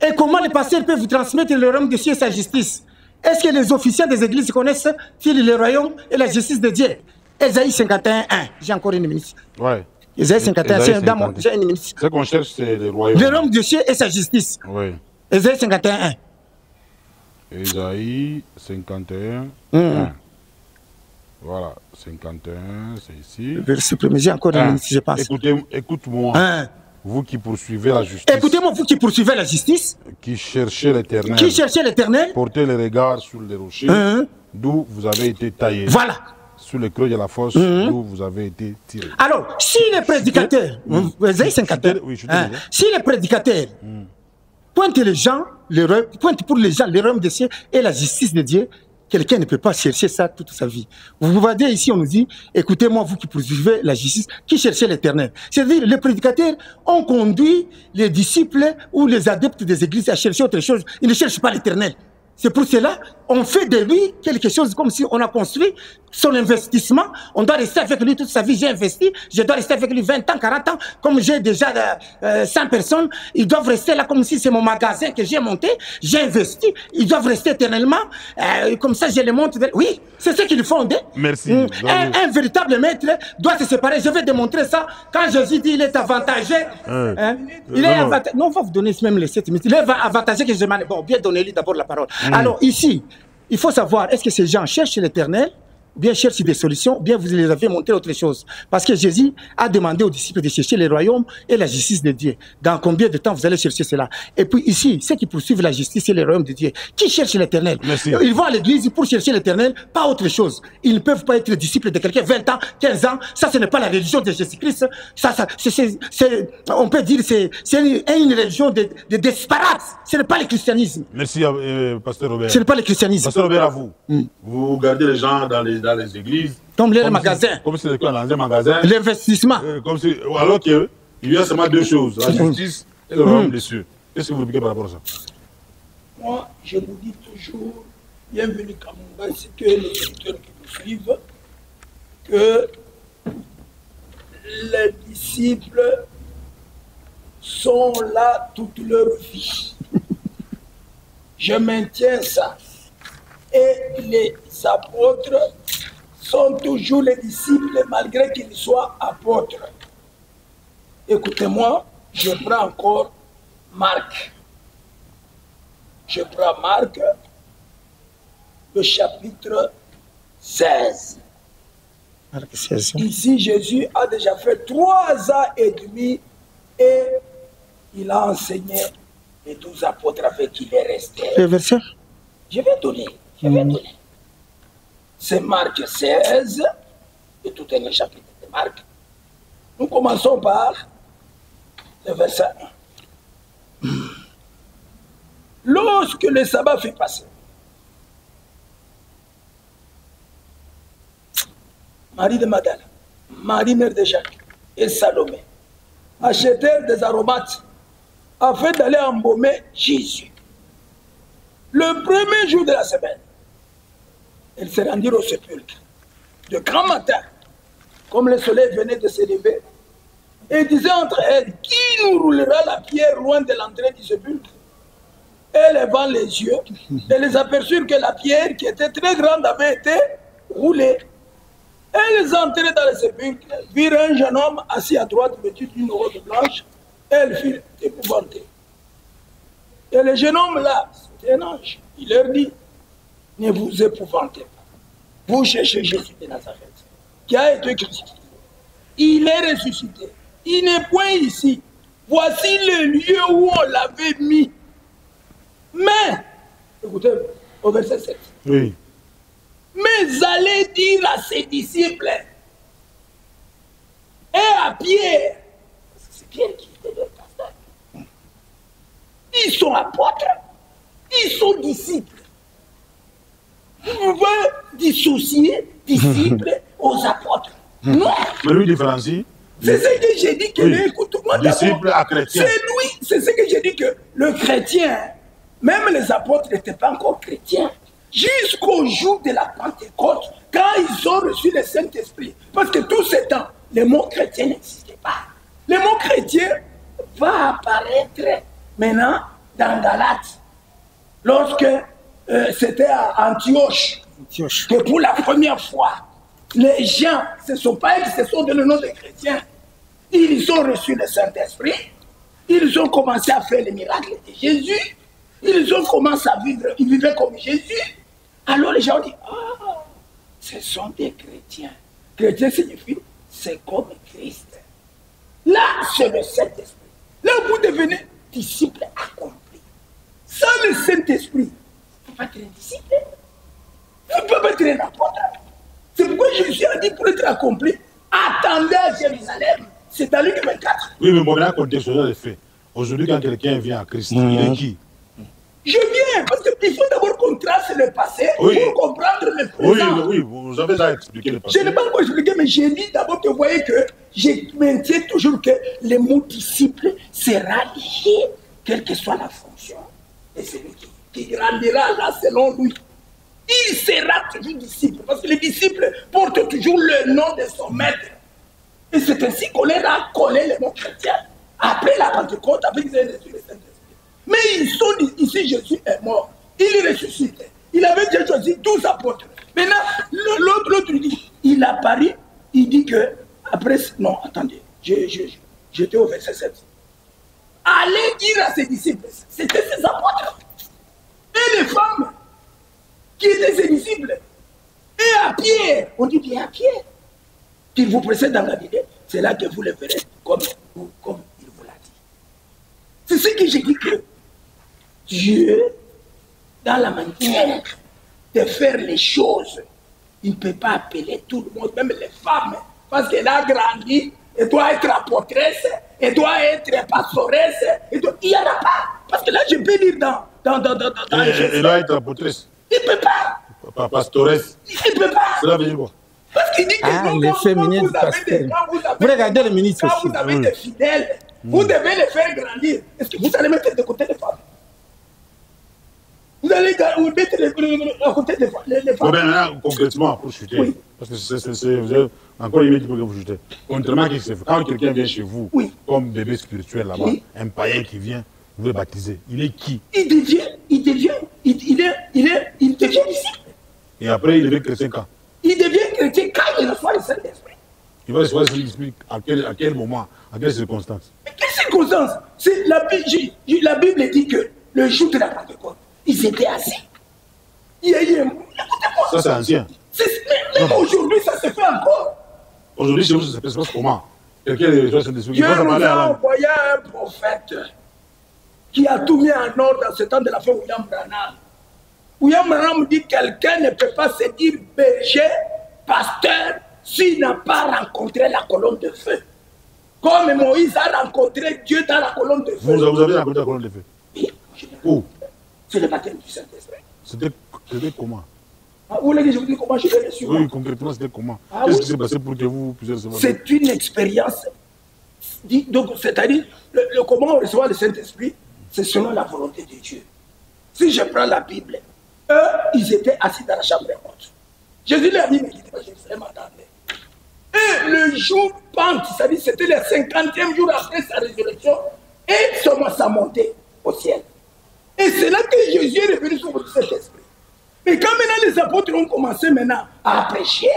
Et comment les pasteurs peuvent vous transmettre le royaume de Dieu et sa justice? Est-ce que les officiers des églises connaissent-ils le royaume et la justice de Dieu? Ésaïe 51:1. J'ai encore une minute. Ouais. Ésaïe 51:1. J'ai une minute. Ce qu'on cherche, c'est le royaume. Le royaume de Dieu et sa justice. Oui. Ésaïe 51:1. Ésaïe 51:1. Voilà, 51, c'est ici. Verset premier, j'ai encore une minute, je pense. Écoute-moi. Vous qui poursuivez la justice. Écoutez-moi, vous qui poursuivez la justice. Qui cherchez l'éternel. Qui cherchez l'éternel. Portez le regard sur les rochers, d'où vous avez été taillé. Voilà. Sur le creux de la fosse, d'où vous avez été tiré. Alors, si les prédicateurs, si les prédicateurs pointent les gens, pointent pour les gens le royaume de Dieu et la justice de Dieu, quelqu'un ne peut pas chercher ça toute sa vie. Vous voyez ici, on nous dit, écoutez-moi, vous qui poursuivez la justice, qui cherchez l'éternel. C'est-à-dire, les prédicateurs ont conduit les disciples ou les adeptes des églises à chercher autre chose. Ils ne cherchent pas l'éternel. C'est pour cela on fait de lui quelque chose comme si on a construit son investissement. On doit rester avec lui toute sa vie. J'ai investi, je dois rester avec lui 20 ans, 40 ans. Comme j'ai déjà 100 personnes, ils doivent rester là comme si c'est mon magasin que j'ai monté. J'ai investi, ils doivent rester éternellement. Comme ça, je les montre. Oui, c'est ce qu'ils font. Merci. Un véritable maître doit se séparer. Je vais démontrer ça. Quand Jésus dit il est avantagé, il est avantagé. Non, on va vous donner même les 7 minutes. Il est avantagé que je m'en... Bon, bien donnez-lui d'abord la parole. Alors ici, il faut savoir, est-ce que ces gens cherchent l'Éternel, ou bien cherchent des solutions, ou bien vous les avez montré autre chose. Parce que Jésus a demandé aux disciples de chercher le royaume et la justice de Dieu. Dans combien de temps vous allez chercher cela? Et puis ici, ceux qui poursuivent la justice et le royaume de Dieu, qui cherchent l'Éternel? Ils vont à l'église pour chercher l'Éternel, pas autre chose. Ils ne peuvent pas être disciples de quelqu'un 20 ans, 15 ans. Ça, ce n'est pas la religion de Jésus-Christ. On peut dire que c'est une religion de disparate. Ce n'est pas le christianisme. Merci, Pasteur Robert. Ce n'est pas le christianisme. Pasteur Robert, à vous. Vous gardez les gens dans les églises. Comme les magasins. Comme si c'était dans un magasin. L'investissement. Comme si, alors qu'il y a seulement deux choses, la justice et le royaume des cieux. Qu'est-ce que vous dites par rapport à ça? Moi, je vous dis toujours, bienvenue Kamanga, c'est que les auditeurs qui vous suivent, que les disciples sont là toute leur vie. Je maintiens ça. Et les apôtres sont toujours les disciples malgré qu'ils soient apôtres. Écoutez-moi, je prends encore Marc. Je prends Marc, le chapitre 16. Marc 16. Ici, Jésus a déjà fait 3 ans et demi et il a enseigné les 12 apôtres avec qui il est resté. Le verset? Je vais donner. C'est Marc 16, et tout est le chapitre de Marc. Nous commençons par le verset 1. Lorsque le sabbat fut passé, Marie de Magdala, Marie mère de Jacques et Salomé achetèrent des aromates afin d'aller embaumer Jésus. Le premier jour de la semaine, elles se rendirent au sépulcre. De grand matin, comme le soleil venait de se lever, et disaient entre elles, qui nous roulera la pierre loin de l'entrée du sépulcre? Et levant les yeux, elles aperçurent que la pierre, qui était très grande, avait été roulée. Elles entraient dans le sépulcre, virent un jeune homme assis à droite, vêtu d'une robe blanche. Elles furent épouvantées. Et le jeune homme là, c'était un ange. Il leur dit, ne vous épouvantez pas. Vous cherchez Jésus de Nazareth, qui a été crucifié. Il est ressuscité. Il n'est point ici. Voici le lieu où on l'avait mis. Mais, écoutez, au verset 7. Oui. Mais allez dire à ses disciples et à Pierre, parce que c'est Pierre qui était leur pasteur. Ils sont apôtres, ils sont disciples. Vous pouvez dissocier disciples aux apôtres. Non. Mais lui différencie. C'est ce que j'ai dit que écoute-moi disciple à chrétien. C'est lui, c'est ce que j'ai dit que le chrétien, même les apôtres n'étaient pas encore chrétiens. Jusqu'au jour de la Pentecôte, quand ils ont reçu le Saint-Esprit. Parce que tout ce temps, le mot chrétien n'existait pas. Le mot chrétien va apparaître maintenant dans Galates. Lorsque c'était à Antioche, que pour la première fois, les gens, ce ne sont pas eux qui se sont donné le nom de chrétiens. Ils ont reçu le Saint-Esprit. Ils ont commencé à faire les miracles de Jésus. Ils ont commencé à vivre, ils vivaient comme Jésus. Alors les gens ont dit, ah, ce sont des chrétiens. Chrétien signifie, c'est comme Christ. Là, c'est le Saint-Esprit. Là, vous devenez disciple accompli. Sans le Saint-Esprit, vous ne pouvez pas être un disciple. Vous ne pouvez pas être un apôtre. C'est pourquoi Jésus a dit, pour être accompli, attendez à Jérusalem. C'est à lui que 24. Oui, mais bon, là, contextualiser les faits. Aujourd'hui, quand quelqu'un vient à Christ, il est qui? Je viens, parce qu'il faut d'abord qu'on trace le passé pour comprendre le présent. Oui, vous avez déjà expliqué le passé. Je n'ai pas encore expliqué, mais j'ai dit d'abord que vous voyez que je maintiens toujours que le mot disciple sera lié, quelle que soit la fonction de celui qui qui grandira là selon lui, il sera toujours disciple. Parce que les disciples portent toujours le nom de son maître. Et c'est ainsi qu'on leur a collé les noms chrétiens. Après la Pentecôte, avec les Saint-Esprit. Mais ils sont ici, Jésus est mort. Il ressuscite. Il avait déjà choisi 12 apôtres. Maintenant, l'autre dit, il apparaît, il dit que, après, non, attendez, j'étais au verset 7. Allez dire à ses disciples, c'était ses apôtres. Et les femmes qui étaient ses disciples. Et à Pierre, on dit bien à Pierre, qu'il vous précède dans Galilée, c'est là que vous le verrez comme il vous l'a dit. C'est ce que j'ai dit que Dieu, dans la manière de faire les choses, il ne peut pas appeler tout le monde, même les femmes, parce qu'elle a grandi, elle doit être apôtresse, elle doit être pastoresse, il n'y en a pas. Parce que là, je peux lire dans elle doit être apôtresse. Il ne peut pas. Pas pastoresse. Il ne peut pas. Cela veut dire quoi? Parce qu'il dit que non, les féminines du pasteur. Vous regardez les ministres quand vous avez des fidèles, vous devez les faire grandir. Est-ce que vous allez mettre de côté les femmes? Vous allez mettre de côté les femmes? Oui, ben là, concrètement, pour chuter, oui. Parce que vous avez encore une minute pour que vous chutez. Contrairement à ce qui se fait, quand quelqu'un vient chez vous, oui, comme bébé spirituel là-bas, oui, un païen qui vient, vous le baptisez, il est qui? Il devient disciple. Et après, il devient chrétien quand? Il devient chrétien quand il reçoit le Saint-Esprit. Il va recevoir le Saint-Esprit à quel moment? À quelles circonstances? Mais quelles circonstances? La Bible dit que le jour de la Pentecôte, ils étaient assis. Ça, c'est ancien. Même aujourd'hui, ça se fait encore. Aujourd'hui, chez vous, ça se passe comment? Quelqu'un reçoit le Saint-Esprit. Dieu nous a envoyé un prophète qui a tout mis en ordre dans ce temps de la fin William Branham. William Branham dit que quelqu'un ne peut pas se dire berger, pasteur, s'il n'a pas rencontré la colonne de feu. Comme Moïse a rencontré Dieu dans la colonne de feu. Vous avez rencontré la colonne de feu? Oui. Où? C'est le baptême du Saint-Esprit. C'était comment? Vous voulez que je vous dise comment je l'ai reçu? Oui, concrètement, c'était comment? Qu'est-ce qui s'est passé pour que vous puissiez recevoir? C'est une expérience. Donc, c'est-à-dire, comment on reçoit le Saint-Esprit, c'est selon la volonté de Dieu. Si je prends la Bible, eux, ils étaient assis dans la chambre haute. Jésus leur a dit, ne quittez pas Jérusalem, attendez. Et le jour Pente, c'est-à-dire c'était le 50e jour après sa résurrection, et sa montée au ciel. Et c'est là que Jésus est revenu sur cet esprit. Mais quand maintenant les apôtres ont commencé maintenant à prêcher,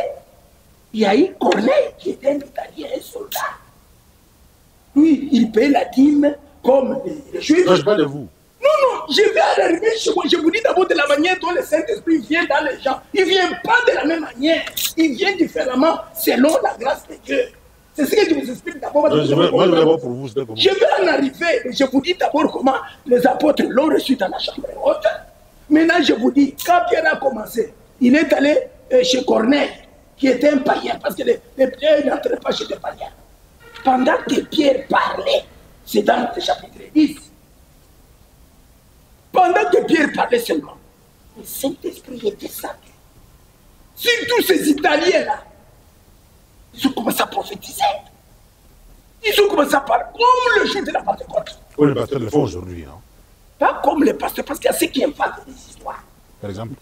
il y a eu Corneille qui était un Italien, un soldat. Lui, il paye la dîme comme les Juifs. Non, je parle de vous. Non, je vais arriver chez moi. Je vous dis d'abord de la manière dont le Saint-Esprit vient dans les gens. Il ne vient pas de la même manière. Il vient différemment selon la grâce de Dieu. C'est ce que je vous explique d'abord. Moi, je vais d'abord pour vous. Je vais en arriver. Je vous dis d'abord comment les apôtres l'ont reçu dans la chambre haute. Maintenant, je vous dis, quand Pierre a commencé, il est allé chez Corneille, qui était un païen, parce que les païens n'entraient pas chez les païens. Pendant que Pierre parlait, c'est dans le chapitre 10. Pendant que Pierre parlait seulement, le Saint-Esprit était descendu. Surtout ces Italiens-là, ils ont commencé à prophétiser. Ils ont commencé à parler comme le jour de la Pentecôte. Comme les pasteurs le font aujourd'hui, non? Pas comme les pasteurs, parce qu'il y a ceux qui inventent des histoires. Par exemple?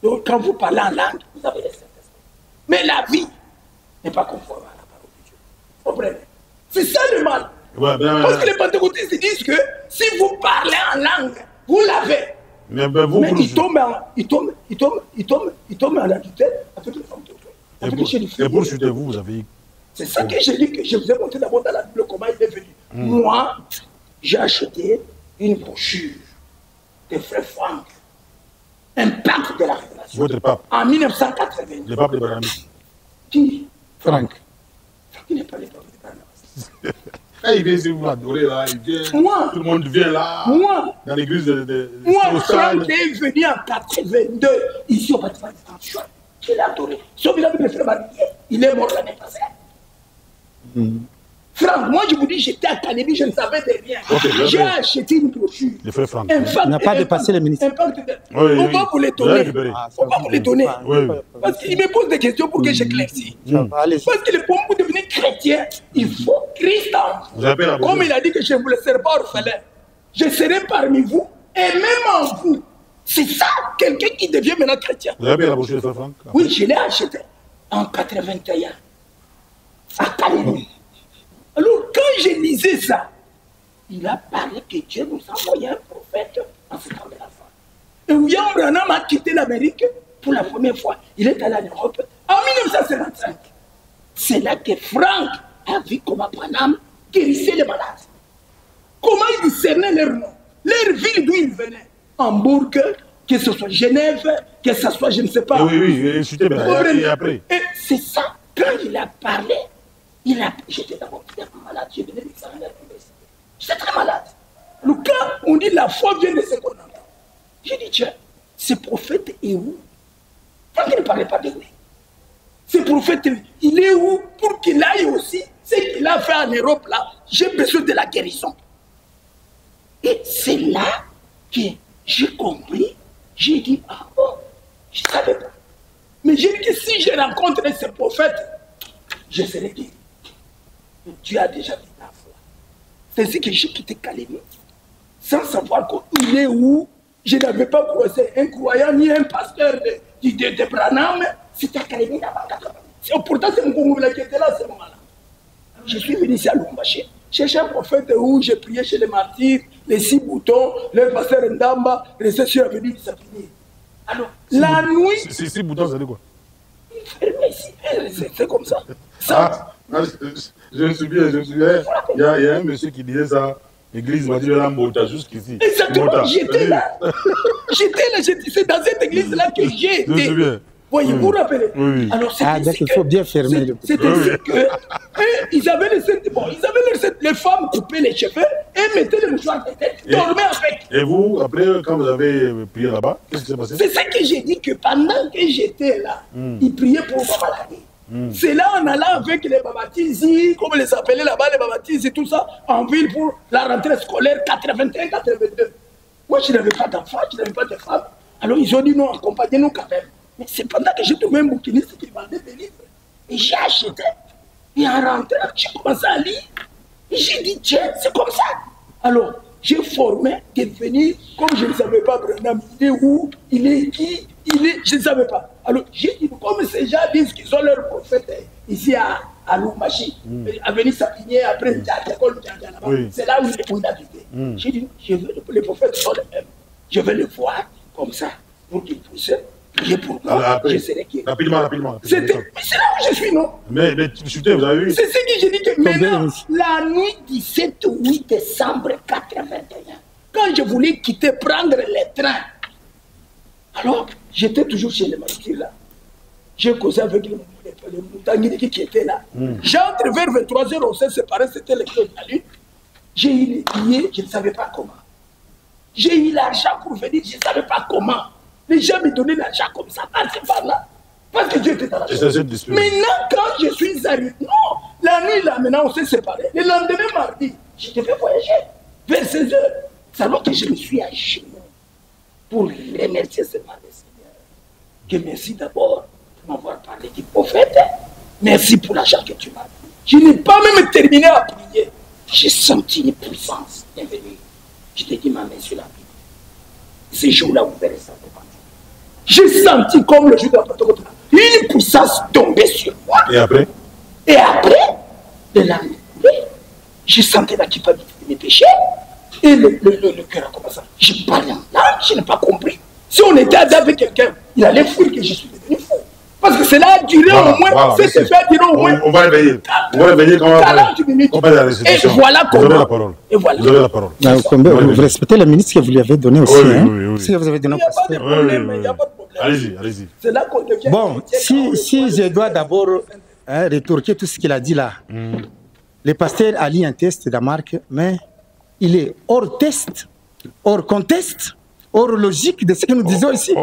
Donc, quand vous parlez en langue, vous avez le Saint-Esprit. Mais la vie n'est pas conforme à la parole de Dieu. Vous comprenez? C'est ça le mal. Ouais, parce que les pentecôtistes disent que si vous parlez en langue, vous l'avez. Mais ils tombent en adultère avec les femmes d'autres. Et pour chuter, vous avez... C'est ça que j'ai dit, que je vous ai montré d'abord dans la Bible comment il est venu. Moi, j'ai acheté une brochure de frère Franck, un pape de la Révélation. Votre pape? En 1982. Le pape de Branham. Qui? Franck. Franck n'est pas le pape de Branham. Il vient, si vous adorez là, il vient. Moi. Tout le monde vient là. Moi. Dans l'église de moi, Franck est venu en 82, ici au bâtiment de Tanchouin. Je l'ai adoré. Sauf qu'il a vu le frère Barbier. Il est mort l'année passée. Franck, moi je vous dis, j'étais à Calébi, je ne savais de rien. Okay, j'ai acheté une brochure. Le frère Franck. Il n'a pas dépassé les ministres. On va vous les donner. On va vous les donner. Parce qu'il me pose des questions pour que j'éclaircisse. Parce que pour vous devenir chrétien, il faut Christ en vous. Comme il a dit que je ne vous laisserai pas orphelin. Je serai parmi vous Et même en vous, c'est ça, quelqu'un qui devient maintenant chrétien. Vous avez bien la brochure de Frère Franck? Oui, je l'ai acheté en 81 à Calédonie. Alors, quand je lisais ça, il a parlé que Dieu nous a envoyé un prophète en ce temps de la fin. Et William Branham a quitté l'Amérique pour la première fois. Il est allé en Europe en 1955. C'est là que Franck a vu comment Branham guérissait les malades. Comment il discernait leur nom, leur ville d'où ils venaient. Hambourg, que ce soit Genève, que ce soit je ne sais pas. Oui, et après. Et c'est ça, quand il a parlé, j'étais d'abord malade, je venais d'examiner à l'université. J'étais très malade. Donc quand on dit la foi vient de ce qu'on entend, j'ai dit tiens, ce prophète est où? Quand il ne parlait pas de lui. Ce prophète, il est où pour qu'il aille aussi? Ce qu'il a fait en Europe là, j'ai besoin de la guérison. Et c'est là que j'ai compris, j'ai dit, ah bon, je ne savais pas. Mais j'ai dit que si je rencontre ce prophète, je serai guéri. Dieu a déjà vu la foi. C'est ainsi que j'ai quitté Calédonie, sans savoir qu'il est où. Je n'avais pas croisé un croyant ni un pasteur de Branham. C'était à Calédonie là-bas. Pourtant, c'est mon Congo qui était là à ce moment-là. Je suis venu ici à Lubumbashi. Chercher un prophète où j'ai prié chez les martyrs, les 6 boutons, le pasteur Ndamba, les sessions venues de s'appuyer. Alors, la nuit. Ces 6 boutons, ça dit quoi? C'est comme ça. Je me souviens. Il y a un monsieur qui disait ça. L'église m'a dit la Mota jusqu'ici. Exactement, j'étais là. C'est dans cette église-là que j'ai été. Je me souviens. Voyez, vous vous rappelez? Oui. Alors, donc il faut bien fermer le... C'était que ils avaient les femmes coupaient les cheveux et mettaient les mouchoirs de tête, dormaient avec. Et vous, après, quand vous avez prié là-bas, qu'est-ce qui s'est passé? C'est ça que j'ai dit, que pendant que j'étais là, ils priaient pour ma maladie. C'est là en allant avec les babatizi, comme on les appelait là-bas, les babatizi et tout ça, en ville pour la rentrée scolaire 81-82. Moi, je n'avais pas d'enfants, je n'avais pas de femmes. Alors ils ont dit non, accompagnez-nous quand même. Mais c'est pendant que j'ai trouvé un bouquiniste qui vendait des livres. Et j'ai acheté. Et en rentrant, j'ai commencé à lire. Et j'ai dit, tiens, c'est comme ça. Alors, j'ai formé, devenu, comme je ne savais pas, Branham, il est où, il est qui, je ne savais pas. Alors, j'ai dit, comme ces gens disent qu'ils ont leur prophète ici à Lubumbashi, à venir s'appuyer après l'école là-bas. C'est là où il a quitté. J'ai dit, les prophètes sont les mêmes. Je vais le voir comme ça, pour qu'ils puissent. Pour moi, je serai qui. Rapidement. Mais c'est là où je suis, non? Mais chuté, vous avez vu? C'est ce que j'ai dit que maintenant, la nuit du 7 ou 8 décembre 81, quand je voulais quitter, prendre les trains, alors j'étais toujours chez les martyrs là. J'ai causé avec les montagnes qui étaient là. J'entre vers 23h, on s'est séparés, c'était le cœur de la lune. J'ai eu les billets, je ne savais pas comment. J'ai eu l'argent pour venir, je ne savais pas comment. Les gens me donnaient l'argent comme ça, par là. Parce que Dieu était dans la chose. Maintenant, quand je suis arrivé, non, la nuit là, maintenant on s'est séparés. Le lendemain mardi, je devais voyager vers 16h. C'est alors que je me suis à genoux pour remercier seulement le Seigneur. Que merci d'abord pour m'avoir parlé du prophète. Merci pour l'argent que tu m'as donné. Je n'ai pas même terminé à prier. J'ai senti une puissance venue. Je t'ai dit ma main sur la Bible. Ces jours-là, vous verrez ça. J'ai senti comme le jour de la Pentecôte, une puissance tombée sur moi. Et après? Et après, de la nuit, j'ai senti la culpabilité de mes péchés. Et le cœur a commencé. Je parle en langue, je n'ai pas compris. Si on était avec quelqu'un, il allait fuir que je suis devenu fou. Parce que cela a duré au moins, c'est fait durer au moins. On va réveiller. On va réveiller quand on va 40 minutes. On va la restitution. Et voilà comment. Vous avez la parole. Et voilà. Vous avez la parole. Vous respectez le ministre que vous lui avez donné aussi. Oui. Si vous avez donné Il n'y a pas de problème, il n'y a pas de problème. Allez-y. C'est là qu'on devient. Bon, si je dois d'abord rétorquer tout ce qu'il a dit là. Le pasteur a lu un test d'Amarque, mais il est hors test, hors conteste, hors logique de ce que nous disons ici.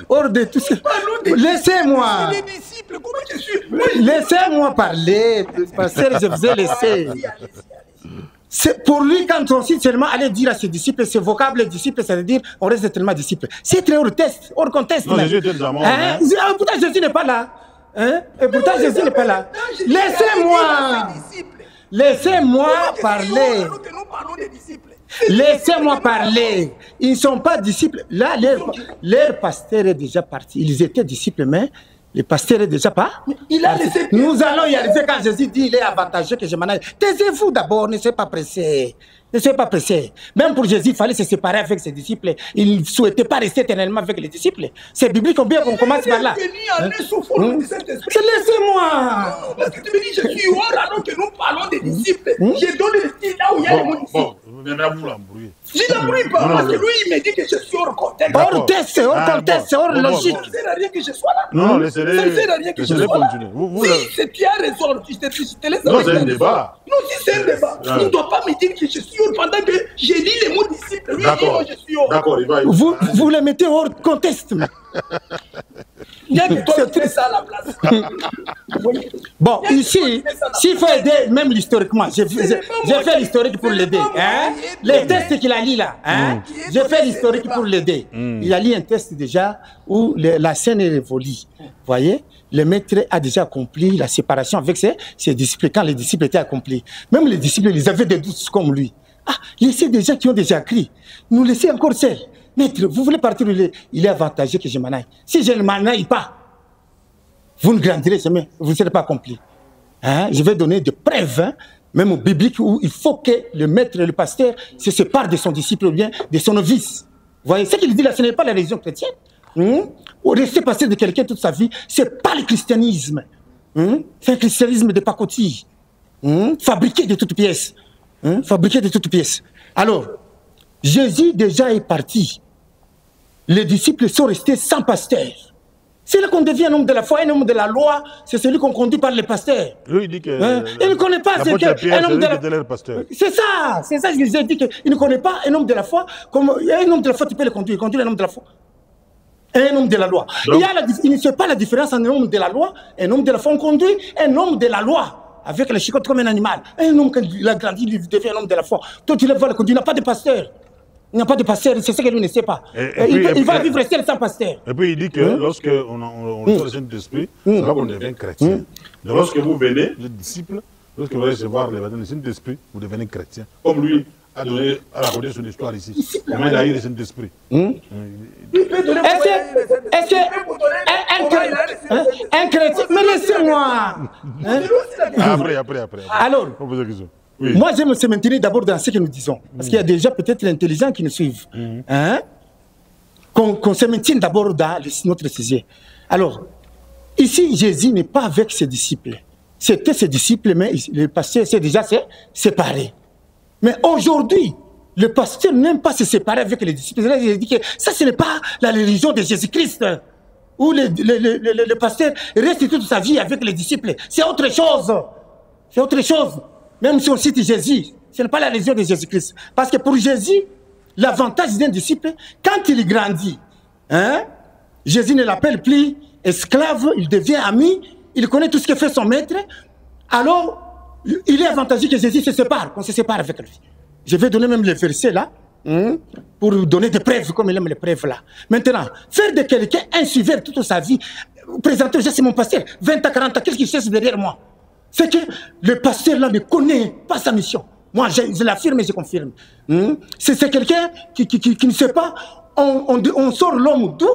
Hors de tout ce que... Laissez-moi. Les disciples, comment je suis? Laissez-moi parler, pasteur, je vous ai laissé. C'est pour lui, quand on cite seulement aller dire à ses disciples, ce vocable disciple, ça veut dire on reste tellement disciple. C'est très hors test, hors conteste. Non, Jésus était déjà mort. Pourtant, Jésus n'est pas là. Et pourtant, Jésus n'est pas là. Laissez-moi parler. Nous parlons des disciples. Laissez-moi parler. Ils ne sont pas disciples. Là, leur pasteur est déjà parti. Ils étaient disciples, mais le pasteur est déjà pas. Il a laissé. Nous allons y arriver quand Jésus dit il est avantageux que je m'en aille. Taisez-vous d'abord, ne soyez pas pressés. Ne soyez pas pressés. Même pour Jésus, il fallait se séparer avec ses disciples. Il ne souhaitait pas rester éternellement avec les disciples. C'est biblique, combien qu'on commence par là. Laissez-moi. Parce que tu me dis, je suis hors alors que nous parlons des disciples. J'ai donné le style là où il y a les mots disciples. Vous l'embrouillez. Je n'embrouille pas, parce que lui, il me dit que je suis hors contexte. Hors test, hors contexte, hors logique. Ça ne sert à rien que je sois là. Non, laissez-les. Ça ne sert à rien que je sois là. Si tu as raison, je te laisse. Non, c'est un débat. Non, si c'est un débat, il ne doit pas me dire que je suis hors pendant que j'ai lu les mots disciples. Lui, il dit que je suis hors. D'accord, il va. Vous les mettez hors contexte. Il y a que toi qui fais ça à la place. Bon, ici, s'il faut aider, même historiquement, j'ai fait l'historique pour l'aider. Hein? Les tests qu'il a lu là, hein? J'ai fait l'historique pour l'aider. Il a lu un test déjà où la scène est révolue. Vous voyez? Le maître a déjà accompli la séparation avec ses disciples quand les disciples étaient accomplis. Même les disciples, ils avaient des doutes comme lui. Ah, laissez des gens qui ont déjà écrit. Nous laissez encore seuls. Maître, vous voulez partir, il est avantageux que je m'en aille. Si je ne m'en aille pas, vous ne grandirez jamais, vous ne serez pas accompli. Hein? Je vais donner des preuves, hein, même au biblique, où il faut que le maître et le pasteur se séparent de son disciple ou bien de son novice. Vous voyez, ce qu'il dit là, ce n'est pas la religion chrétienne. Rester pasteur de quelqu'un toute sa vie, ce n'est pas le christianisme. C'est un christianisme de pacotille. Fabriqué de toutes pièces. Fabriqué de toutes pièces. Alors, Jésus déjà est parti. Les disciples sont restés sans pasteur. C'est là qu'on devient un homme de la foi, un homme de la loi. C'est celui qu'on conduit par les pasteurs. Lui, il dit que... il ne connaît pas un homme de la foi. C'est ça que j'ai dit. Il ne connaît pas un homme de la foi. Comme un homme de la foi, tu peux le conduire. Conduire un homme de la foi. Un homme de la loi. Donc, il ne sait pas la différence entre un homme de la loi et un homme de la foi. On conduit un homme de la loi avec les chicottes comme un animal. Un homme, quand il a grandi, il devient un homme de la foi. Toi, tu le vois le conduire. Il n'a pas de pasteur. Il n'y a pas de pasteur, c'est ce que lui ne sait pas. Il va vivre seul sans pasteur. Et puis il dit que lorsqu'on reçoit le Saint-Esprit, c'est là qu'on devient chrétien. Donc lorsque vous venez, les disciples, lorsque vous allez recevoir le Saint-Esprit, vous devenez chrétien. Comme lui a raconté son histoire ici. Comment il a eu le Saint-Esprit. Est-ce qu'un chrétien... Mais laissez-moi. Après. Alors... Oui. Moi, j'aime se maintenir d'abord dans ce que nous disons. Parce qu'il y a déjà peut-être l'intelligent qui nous suivent. Hein? Qu'on se maintienne d'abord dans notre sujet. Alors, ici, Jésus n'est pas avec ses disciples. C'était ses disciples, mais le pasteur s'est déjà séparé. Mais aujourd'hui, le pasteur n'aime pas se séparer avec les disciples. Là, il dit que ça, ce n'est pas la religion de Jésus-Christ. Où le pasteur reste toute sa vie avec les disciples. C'est autre chose. C'est autre chose. Même si on cite Jésus, ce n'est pas la religion de Jésus-Christ. Parce que pour Jésus, l'avantage d'un disciple, quand il grandit, hein, Jésus ne l'appelle plus esclave, il devient ami, il connaît tout ce que fait son maître, alors il est avantageux que Jésus se sépare, qu'on se sépare avec lui. Je vais donner même les versets là, pour donner des preuves, comme il aime les preuves là. Maintenant, faire de quelqu'un un suiveur toute sa vie, présenter, c'est mon pasteur, 20 à 40 ans, qu'est-ce qu'il cherche derrière moi? C'est que le pasteur là ne connaît pas sa mission. Moi, je l'affirme et je confirme. C'est quelqu'un qui ne sait pas. On sort l'homme d'où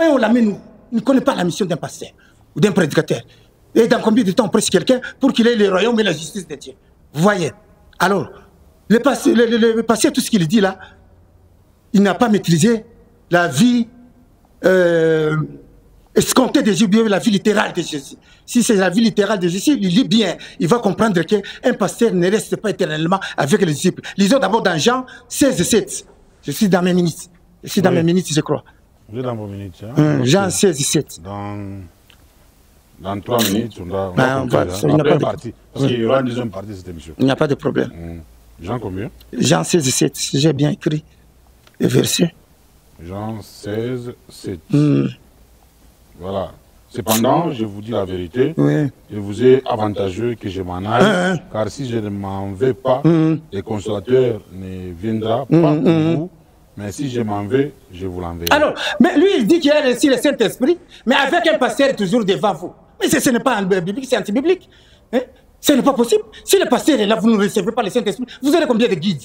et on l'amène où. Il ne connaît pas la mission d'un pasteur ou d'un prédicateur. Et dans combien de temps on presse quelqu'un pour qu'il ait le royaume et la justice de Dieu? Vous voyez? Alors, le pasteur, tout ce qu'il dit là, il n'a pas maîtrisé la vie escompté de Jésus, la vie littérale de Jésus. Si c'est la vie littérale de Jésus, il lit bien. Il va comprendre qu'un pasteur ne reste pas éternellement avec les disciples. Lisons d'abord dans Jean 16, 7. Je suis dans mes minutes. Je suis dans mes minutes, je crois. Vous êtes dans vos minutes. Hein? Jean 16, 7. Dans 3 minutes, on va conclure, partie. Parce qu'il y aura une deuxième partie de cette émission. Il n'y a pas de problème. Jean combien? Jean 16, 7. J'ai bien écrit les versets. Jean 16, 7. Voilà. Cependant, je vous dis la vérité, je vous ai avantageux que je m'en aille, car si je ne m'en vais pas, le consolateur ne viendra pas pour vous, mais si je m'en vais, je vous l'enverrai. Alors, mais lui, il dit qu'il y a reçu le Saint-Esprit, mais avec un pasteur toujours devant vous. Mais ce n'est pas biblique, c'est anti-biblique. Hein? Ce n'est pas possible. Si le pasteur est là, vous ne recevez pas le Saint-Esprit, vous aurez combien de guides?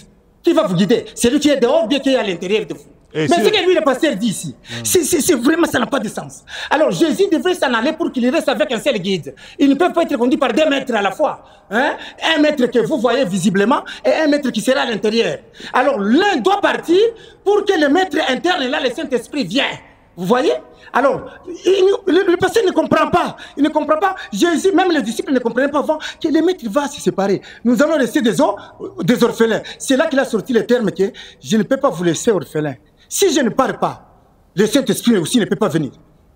Qui va vous guider? C'est lui qui est dehors, bien qui est à l'intérieur de vous. Mais ce que lui, le pasteur, dit ici, c'est vraiment, ça n'a pas de sens. Alors, Jésus devrait s'en aller pour qu'il reste avec un seul guide. Ils ne peuvent pas être conduits par 2 maîtres à la fois. Hein? Un maître que vous voyez visiblement et un maître qui sera à l'intérieur. Alors, l'un doit partir pour que le maître interne, là, le Saint-Esprit, vienne. Vous voyez? Alors, le pasteur ne comprend pas. Il ne comprend pas. Jésus, même les disciples ne comprenaient pas avant que le maître va se séparer. Nous allons laisser des orphelins. C'est là qu'il a sorti le terme que je ne peux pas vous laisser orphelins. Si je ne pars pas, le Saint-Esprit aussi ne peut pas venir.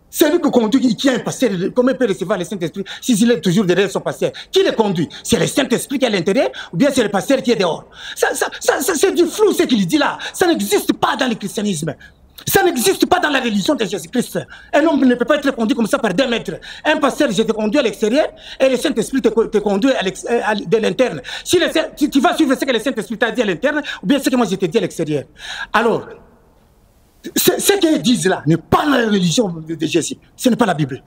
C'est lui qui conduit, qui a un pasteur. Comment il peut recevoir le Saint-Esprit s'il est toujours derrière son pasteur? Qui le conduit? C'est le Saint-Esprit qui est à l'intérieur ou bien c'est le pasteur qui est dehors? C'est du flou ce qu'il dit là. Ça n'existe pas dans le christianisme. Ça n'existe pas dans la religion de Jésus-Christ. Un homme ne peut pas être conduit comme ça par 2 maîtres. Un pasteur, je te conduis à l'extérieur et le Saint-Esprit te conduit de l'interne. Si tu vas suivre ce que le Saint-Esprit t'a dit à l'interne ou bien ce que moi je t'ai dit à l'extérieur. Alors, ce qu'ils disent là n'est pas la religion de Jésus. Ce n'est pas la Bible.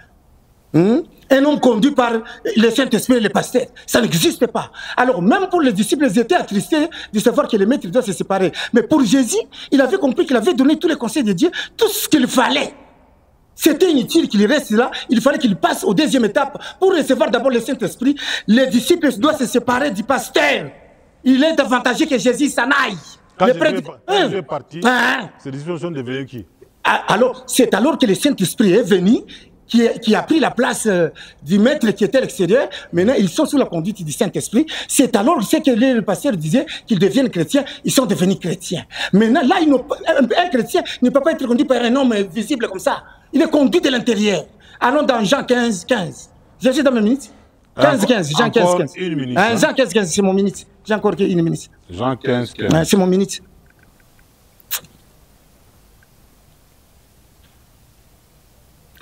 Un homme conduit par le Saint-Esprit et le pasteur. Ça n'existe pas. Alors, même pour les disciples, ils étaient attristés de savoir que le maître doit se séparer. Mais pour Jésus, il avait compris qu'il avait donné tous les conseils de Dieu, tout ce qu'il fallait. C'était inutile qu'il reste là. Il fallait qu'il passe aux 2e étape. Pour recevoir d'abord le Saint-Esprit, les disciples doivent se séparer du pasteur. Il est avantageux que Jésus s'en aille. Quand je vais partir, ces disciples sont devenus qui? Alors, c'est alors que le Saint-Esprit est venu, qui a pris la place du maître qui était à l'extérieur. Maintenant, ils sont sous la conduite du Saint-Esprit. C'est alors que le pasteur disait qu'ils deviennent chrétiens. Ils sont devenus chrétiens. Maintenant, là, un chrétien ne peut pas être conduit par un homme visible comme ça. Il est conduit de l'intérieur. Allons dans Jean 15, 15. J'ai dans mes minutes. 15, 15. Jean 15, 15. Une minute. Jean 15, 15, c'est mon minute. J'ai encore une minute. Jean 15, 15. C'est mon minute.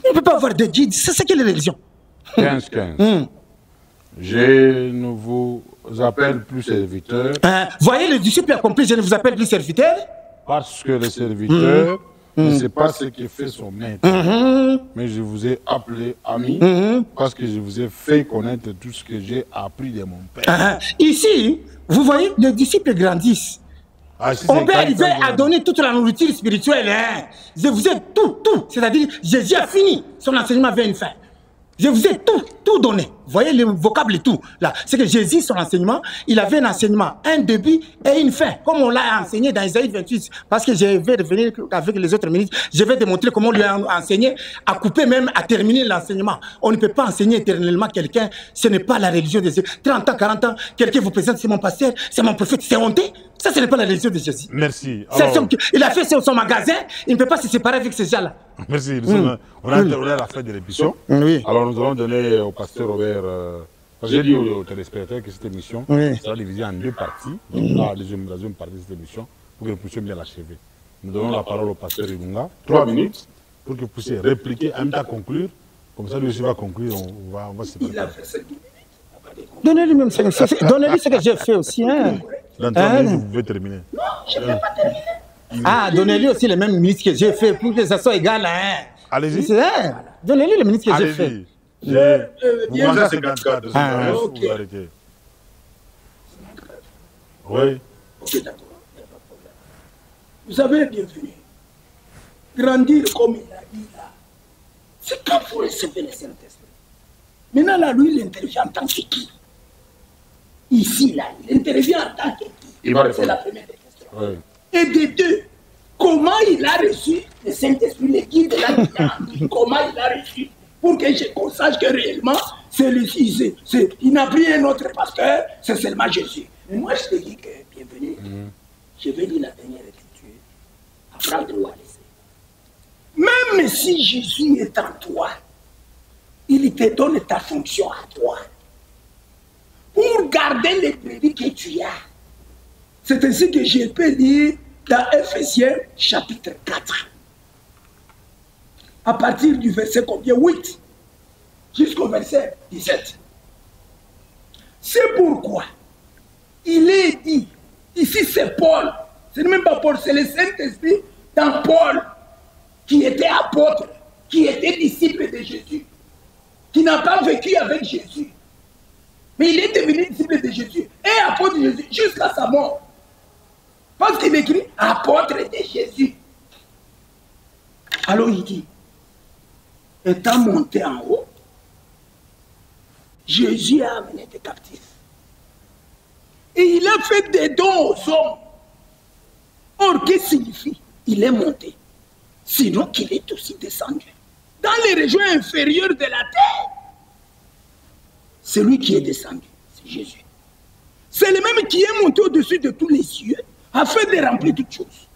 Il ne peut pas avoir de guide. C'est ce qu'est la religion. 15, 15. Je ne vous appelle plus serviteur. Voyez, le disciple a compris, je ne vous appelle plus serviteur. Parce que le serviteur ne sait pas ce que fait son maître. Mais je vous ai appelé ami parce que je vous ai fait connaître tout ce que j'ai appris de mon père. Ici, vous voyez, les disciples grandissent. On peut arriver à donner toute la nourriture spirituelle. Je vous ai tout. C'est-à-dire, Jésus a fini. Son enseignement avait une fin. Je vous ai tout donné. Vous voyez le vocable et tout. Là, c'est que Jésus, son enseignement, il avait un enseignement, un début et une fin. Comme on l'a enseigné dans Isaïe 28. Parce que je vais revenir avec les autres minutes. Je vais démontrer comment on lui a enseigné à couper même, à terminer l'enseignement. On ne peut pas enseigner éternellement quelqu'un. Ce n'est pas la religion de Jésus. 30 ans, 40 ans, quelqu'un vous présente, c'est mon pasteur, c'est mon prophète, c'est honteux. Ça, ce n'est pas la religion de Jésus. Merci. Alors, il a fait son magasin, il ne peut pas se séparer avec ces gens-là. Merci. On a intervenu à la fin de l'émission. Oui. Alors, nous allons donner au pasteur Robert. J'ai dit aux téléspectateurs que cette émission sera divisée en 2 parties. Donc, la deuxième partie de cette émission, pour que nous puissions bien l'achever. Nous donnons la parole au pasteur Ilunga, 3 minutes, pour que vous puissiez répliquer, en même temps conclure. Comme ça, lui aussi va conclure, on va se préparer. Donnez-lui même donnez-lui ce que j'ai fait aussi. Dans 3 minutes, vous pouvez terminer. Non, je ne vais pas terminer. Donnez-lui aussi les mêmes minutes que j'ai fait pour que ça soit égal. Allez-y. Donnez-lui les minutes que j'ai fait. Vous commencez à 54, vous arrêtez. Oui. Ok, d'accord. Vous avez bienvenue. Grandir comme il a dit là, c'est quand vous recevez le Saint-Esprit. Maintenant, là, lui, il intervient en tant que qui? Ici, là, il intervient en tant que qui? C'est la première des questions. Oui. Et de 2, comment il a reçu le Saint-Esprit, le guide de la comment il a reçu? Pour que je sache que réellement, celui-ci, il n'a pris un autre pasteur, c'est seulement Jésus. Mais moi, je te dis que, bienvenue, je vais lire la dernière écriture, apprendre-le à laisser. Même si Jésus est en toi, il te donne ta fonction à toi. Pour garder les brebis que tu as. C'est ainsi que je peux lire dans Ephésiens chapitre 4. À partir du verset combien? 8 jusqu'au verset 17. C'est pourquoi il est dit, ici c'est Paul, ce n'est même pas Paul, c'est le Saint-Esprit dans Paul, qui était apôtre, qui était disciple de Jésus, qui n'a pas vécu avec Jésus, mais il est devenu disciple de Jésus et apôtre de Jésus jusqu'à sa mort. étant monté en haut, Jésus a amené des captifs. Et il a fait des dons aux hommes. Or, qu'est-ce que signifie? Il est monté. Sinon qu'il est aussi descendu. Dans les régions inférieures de la terre, celui qui est descendu, c'est Jésus. C'est le même qui est monté au-dessus de tous les cieux afin de remplir toutes choses.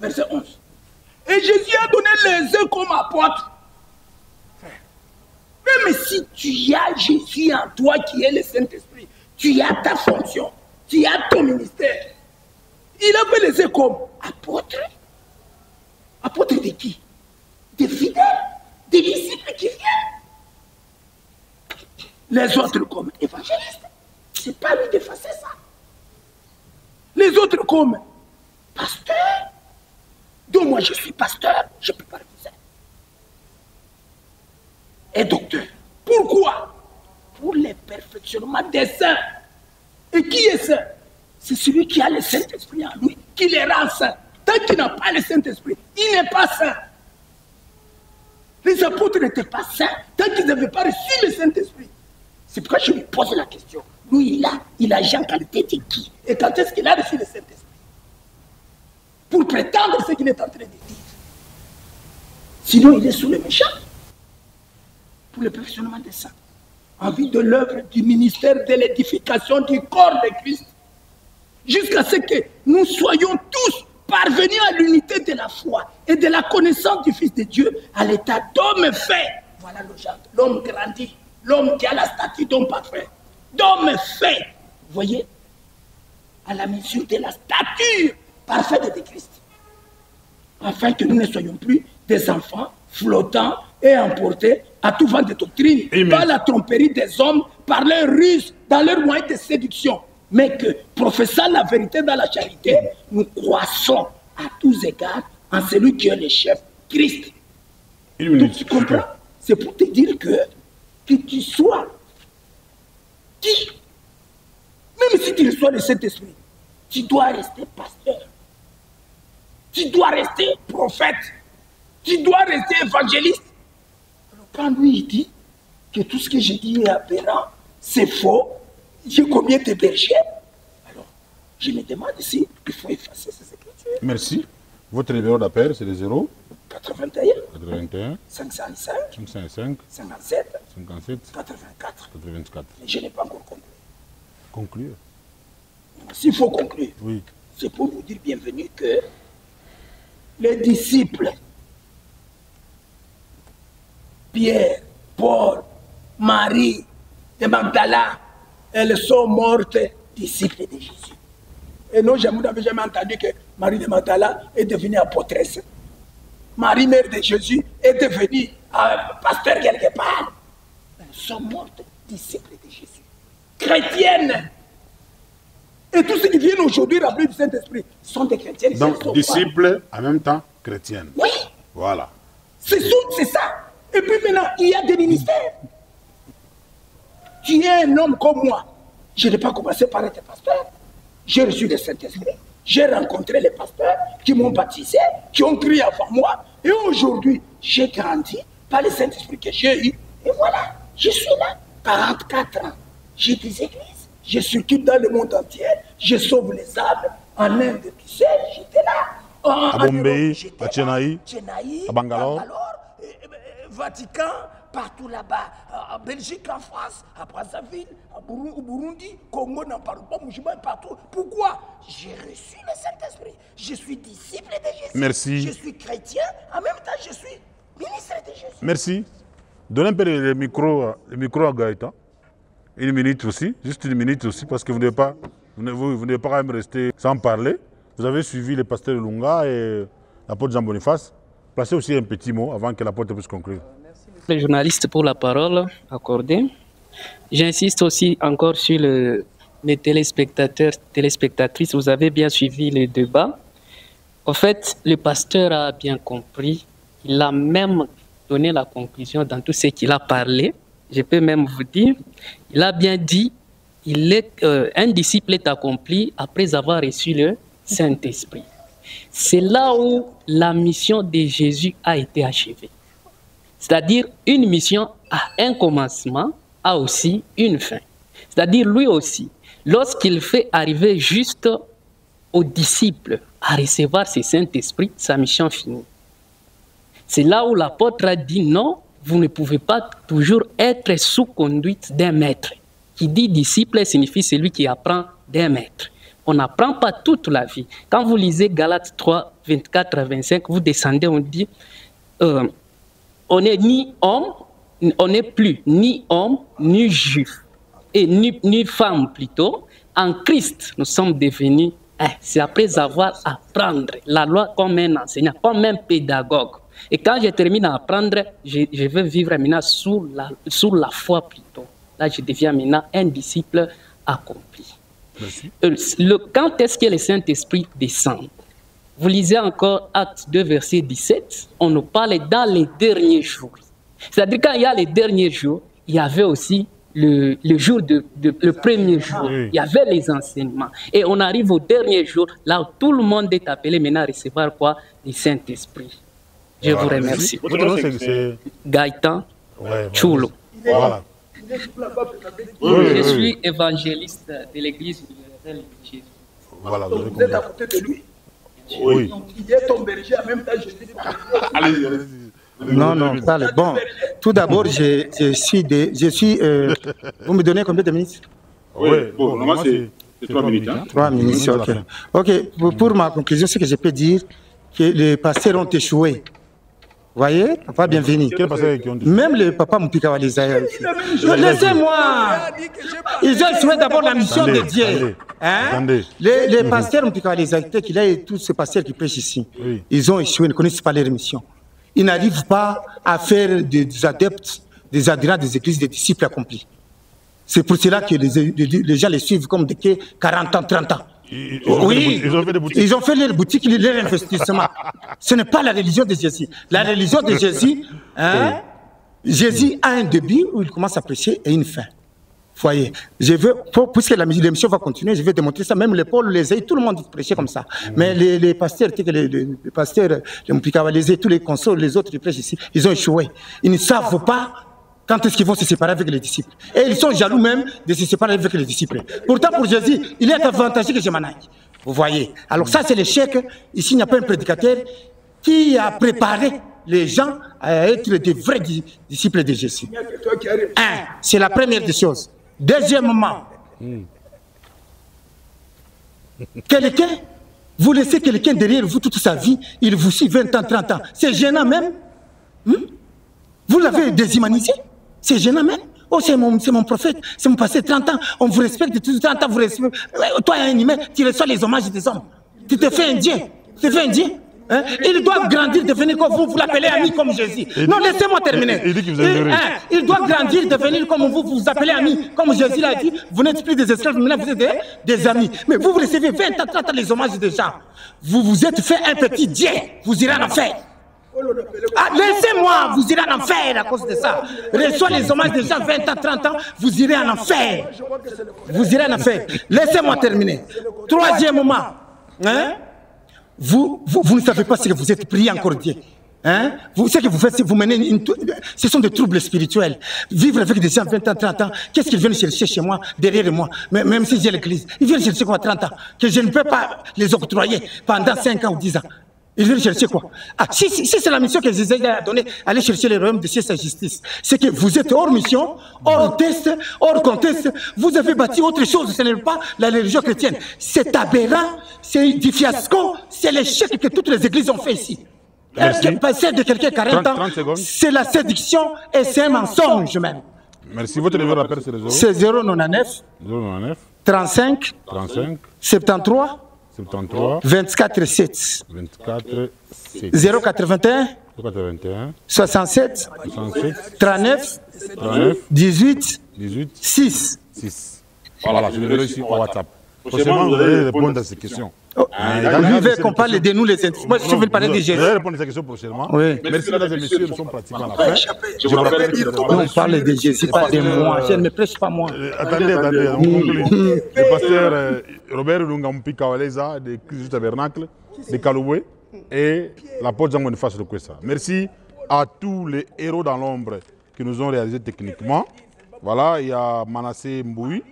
Verset 11. Et Jésus a donné les uns comme apôtres. Même si tu as Jésus en toi qui est le Saint-Esprit, tu as ta fonction, tu as ton ministère. Il a fait les uns comme apôtres. Apôtres de qui? Des fidèles, des disciples qui viennent. Les autres comme évangélistes. C'est pas lui de faire ça. Les autres comme pasteur. Donc moi je suis pasteur, je peux pas le faire. Et docteur. Pourquoi? Pour le perfectionnement des saints. Et qui est saint? C'est celui qui a le Saint-Esprit en lui, qui les rend saints. Tant qu'il n'a pas le Saint-Esprit, il n'est pas saint. Les apôtres n'étaient pas saints tant qu'ils n'avaient pas reçu le Saint-Esprit. C'est pourquoi je lui pose la question. Lui, il a agi en qualité de qui? Et quand est-ce qu'il a reçu le Saint-Esprit? Pour prétendre ce qu'il est en train de dire. Sinon, il est sous le méchant. Pour le perfectionnement des saints. En vue de l'œuvre du ministère de l'édification du corps de Christ. Jusqu'à ce que nous soyons tous parvenus à l'unité de la foi et de la connaissance du Fils de Dieu à l'état d'homme fait. Voilà le genre. L'homme grandit. L'homme qui a la stature d'homme parfait. D'homme fait. Vous voyez? À la mesure de la stature parfaite de Christ. Afin que nous ne soyons plus des enfants flottants et emportés à tout vent de doctrine. Par la tromperie des hommes, par leur ruse, dans leur moyen de séduction. Mais que, professant la vérité dans la charité, nous croissons à tous égards en celui qui est le chef, Christ. Donc tu comprends? C'est pour te dire que tu sois qui, même si tu reçois le Saint-Esprit, tu dois rester pasteur. Tu dois rester prophète. Tu dois rester évangéliste. Alors quand lui il dit que tout ce que j'ai dit est aberrant, c'est faux, j'ai combien de bergers? Alors, je me demande si il faut effacer ces écritures. Merci. Votre numéro d'appel, c'est le 0 81 505 505 57 57 84. 84. Mais je n'ai pas encore conclu. Conclure. S'il faut conclure, oui. C'est pour vous dire bienvenue que les disciples, Pierre, Paul, Marie et Magdala, elles sont mortes disciples de Jésus. Et non, vous n'avez jamais entendu que Marie de Magdala est devenue apôtresse. Marie, mère de Jésus, est devenue pasteur quelque part. Elles sont mortes disciples de Jésus. Chrétiennes. Et tous ceux qui viennent aujourd'hui rappeler du Saint-Esprit sont des chrétiennes. Donc, disciples en même temps chrétiennes. Oui. Voilà. C'est ça. Et puis maintenant, il y a des ministères. Tu es un homme comme moi. Je n'ai pas commencé par être pasteur. J'ai reçu le Saint-Esprit. J'ai rencontré les pasteurs qui m'ont baptisé, qui ont crié avant moi. Et aujourd'hui, j'ai grandi par le Saint-Esprit que j'ai eu. Et voilà, je suis là. 44 ans. J'ai des églises. Je circule dans le monde entier. Je sauve les âmes. En Inde, tu sais, j'étais là. À Bombay, à Chennai, à Bangalore. Vatican, partout là-bas, en Belgique, en France, à Brazzaville, au Burundi, Congo, n'en parle pas, Mouchima, partout. Pourquoi? J'ai reçu le Saint-Esprit. Je suis disciple de Jésus. Merci. Je suis chrétien, en même temps je suis ministre de Jésus. Merci. Donnez un peu le micro à Gaëtan. Une minute aussi, juste une minute aussi, parce que vous ne devez pas quand même rester sans parler. Vous avez suivi les pasteurs de Lunga et l'apôtre Jean Boniface. Placez aussi un petit mot avant que l'apôtre puisse conclure. Merci les journalistes pour la parole accordée. J'insiste aussi encore sur les téléspectateurs, téléspectatrices. Vous avez bien suivi le débat. En fait, le pasteur a bien compris. Il a même donné la conclusion dans tout ce qu'il a parlé. Je peux même vous dire, il a bien dit, un disciple est accompli après avoir reçu le Saint-Esprit. C'est là où la mission de Jésus a été achevée. C'est-à-dire, une mission a un commencement, a aussi une fin. C'est-à-dire, lui aussi, lorsqu'il fait arriver juste aux disciples à recevoir ce Saint-Esprit, sa mission finie. C'est là où l'apôtre a dit non, vous ne pouvez pas toujours être sous conduite d'un maître. Qui dit disciple signifie celui qui apprend d'un maître. On n'apprend pas toute la vie. Quand vous lisez Galates 3, 24 à 25, vous descendez, on dit on n'est ni homme, on n'est plus ni homme, ni juif, et ni femme plutôt. En Christ, nous sommes devenus, c'est après avoir apprendre la loi comme un enseignant, comme un pédagogue. Et quand je termine à apprendre, je veux vivre maintenant sous la foi plutôt. Là, je deviens maintenant un disciple accompli. Quand est-ce que le Saint-Esprit descend? Vous lisez encore Actes 2, verset 17, on nous parle dans les derniers jours. C'est-à-dire quand il y a les derniers jours, il y avait aussi le jour le premier jour. Oui. Il y avait les enseignements. Et on arrive au dernier jour, là où tout le monde est appelé maintenant à recevoir quoi? Le Saint-Esprit. Je vous remercie. Gaëtan Chulo. Voilà. Je suis évangéliste de l'Église universelle de Jésus. Voilà, vous êtes à côté de lui. Oui. Il est ton berger en même temps, je dis. Allez. Non, bon. Tout d'abord, je suis. Vous me donnez combien de minutes? Oui, bon, normalement c'est 3 minutes. Hein? 3 minutes, ok. Ok, pour ma conclusion, ce que je peux dire, que les pasteurs ont échoué. Vous voyez, papa, bienvenue. Même le papa Moupika Walizaïa. Laissez-moi. Ils ont échoué d'abord la mission de Dieu. Hein? Les pasteurs Moupika Walizaïa, qu'il y a tous ces pasteurs qui prêchent ici, ils ont échoué, ils ne connaissent pas leur mission. Ils n'arrivent pas à faire des adeptes, des adhérents des églises, des disciples accomplis. C'est pour cela que les gens les suivent comme des 40 ans, 30 ans. Oui, ils ont fait des boutiques. Ils ont fait leurs boutiques, leur investissement. Ce n'est pas la religion de Jésus. La religion de Jésus, hein, Jésus a un début où il commence à prêcher et une fin. Voyez, je veux, puisque l'émission va continuer, je vais démontrer ça. Même les Paul, les Aïe, tout le monde prêchait comme ça. Mais les pasteurs, les pasteurs, les Mpikawa, les Aïe, tous les consoles, les autres qui prêchent ici, ils ont échoué. Ils ne savent pas quand est-ce qu'ils vont se séparer avec les disciples. Et ils sont jaloux même de se séparer avec les disciples. Pourtant, pour Jésus, il est avantageux que je m'en aille. Vous voyez. Alors ça, c'est l'échec. Ici, il n'y a pas un prédicateur qui a préparé les gens à être des vrais disciples de Jésus. C'est la première des choses. Deuxièmement, quelqu'un, vous laissez quelqu'un derrière vous toute sa vie, il vous suit 20 ans, 30 ans. C'est gênant même. Vous l'avez déshumanisé. C'est gênant même. Oh, c'est mon prophète, c'est mon passé 30 ans. On vous respecte depuis 30 ans, vous respectez. Toi, un humain, tu reçois les hommages des hommes. Tu te fais un Dieu. Tu te fais un Dieu. Hein? Ils doivent grandir, devenir comme vous l'appelez ami comme Jésus. Non, laissez-moi terminer. Ils doivent grandir, devenir comme vous appelez ami. Comme Jésus l'a dit, vous n'êtes plus des esclaves, maintenant vous êtes des amis. Mais vous recevez 20 ans, 30 ans les hommages des gens. Vous vous êtes fait un petit Dieu, vous irez en enfer. Laissez-moi, vous irez en enfer à cause de ça. Reçois les hommages des gens 20 ans, 30 ans, vous irez en enfer. Vous irez en enfer. Laissez-moi terminer. Troisièmement, hein? Vous ne savez pas ce que vous êtes prié encore Dieu. Hein? Ce que vous faites, vous menez ce sont des troubles spirituels. Vivre avec des gens 20 ans, 30 ans, qu'est-ce qu'ils viennent chercher chez moi, derrière moi, même si j'ai l'église, ils viennent chercher quoi 30 ans, que je ne peux pas les octroyer pendant 5 ans ou 10 ans. Ils viennent chercher quoi? Si c'est la mission que Jésus a donnée, aller chercher le royaume de Dieu, sa justice. C'est que vous êtes hors mission, hors test, hors contexte. Vous avez bâti autre chose, ce n'est pas la religion chrétienne. C'est aberrant, c'est du fiasco, c'est l'échec que toutes les églises ont fait ici. Passer de quelqu'un 40 ans, c'est la séduction et c'est un mensonge même. Merci. Votre numéro d'appel, c'est le 0. C'est 099 35 73 24 7 081 67 39 18 6. Voilà, je l'ai ici au WhatsApp. Prochainement, vous allez répondre à ces questions. Lui veut qu'on parle de nous les individus. Moi, je veux parler de Jésus. Je vais répondre à ces questions prochainement. Oui. Merci, mesdames et messieurs, nous sommes pratiquement à la fin. Je vous rappelle on parle de Jésus, pas de moi. Je ne me prêche pas moi. Attendez. Le pasteur Robert Lungampika Waleza de Christ du Tabernacle, de Kaloué, et l'apôtre Jean-Boniface de Kwessa. Merci. à tous les héros dans l'ombre qui nous ont réalisé techniquement. Voilà, il y a Manassé Mboui,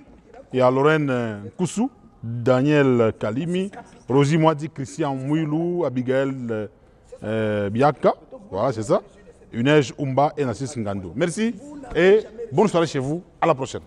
il y a Lorraine Koussou, Daniel Kalimi, Rosie Moadi, Christian Mouilou, Abigail Biaka, voilà c'est ça, Unej Umba et Nassis Ngando. Merci et bonne soirée chez vous, à la prochaine.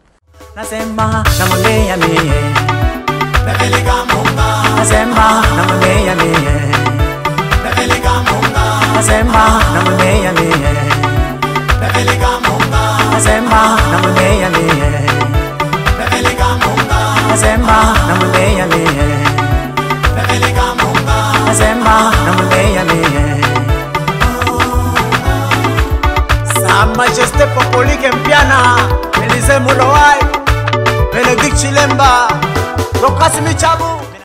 Sa Majesté Popoli Kempiana, Élisée Moulowai, Bénédicte Chilemba, Rokasimi Chabou.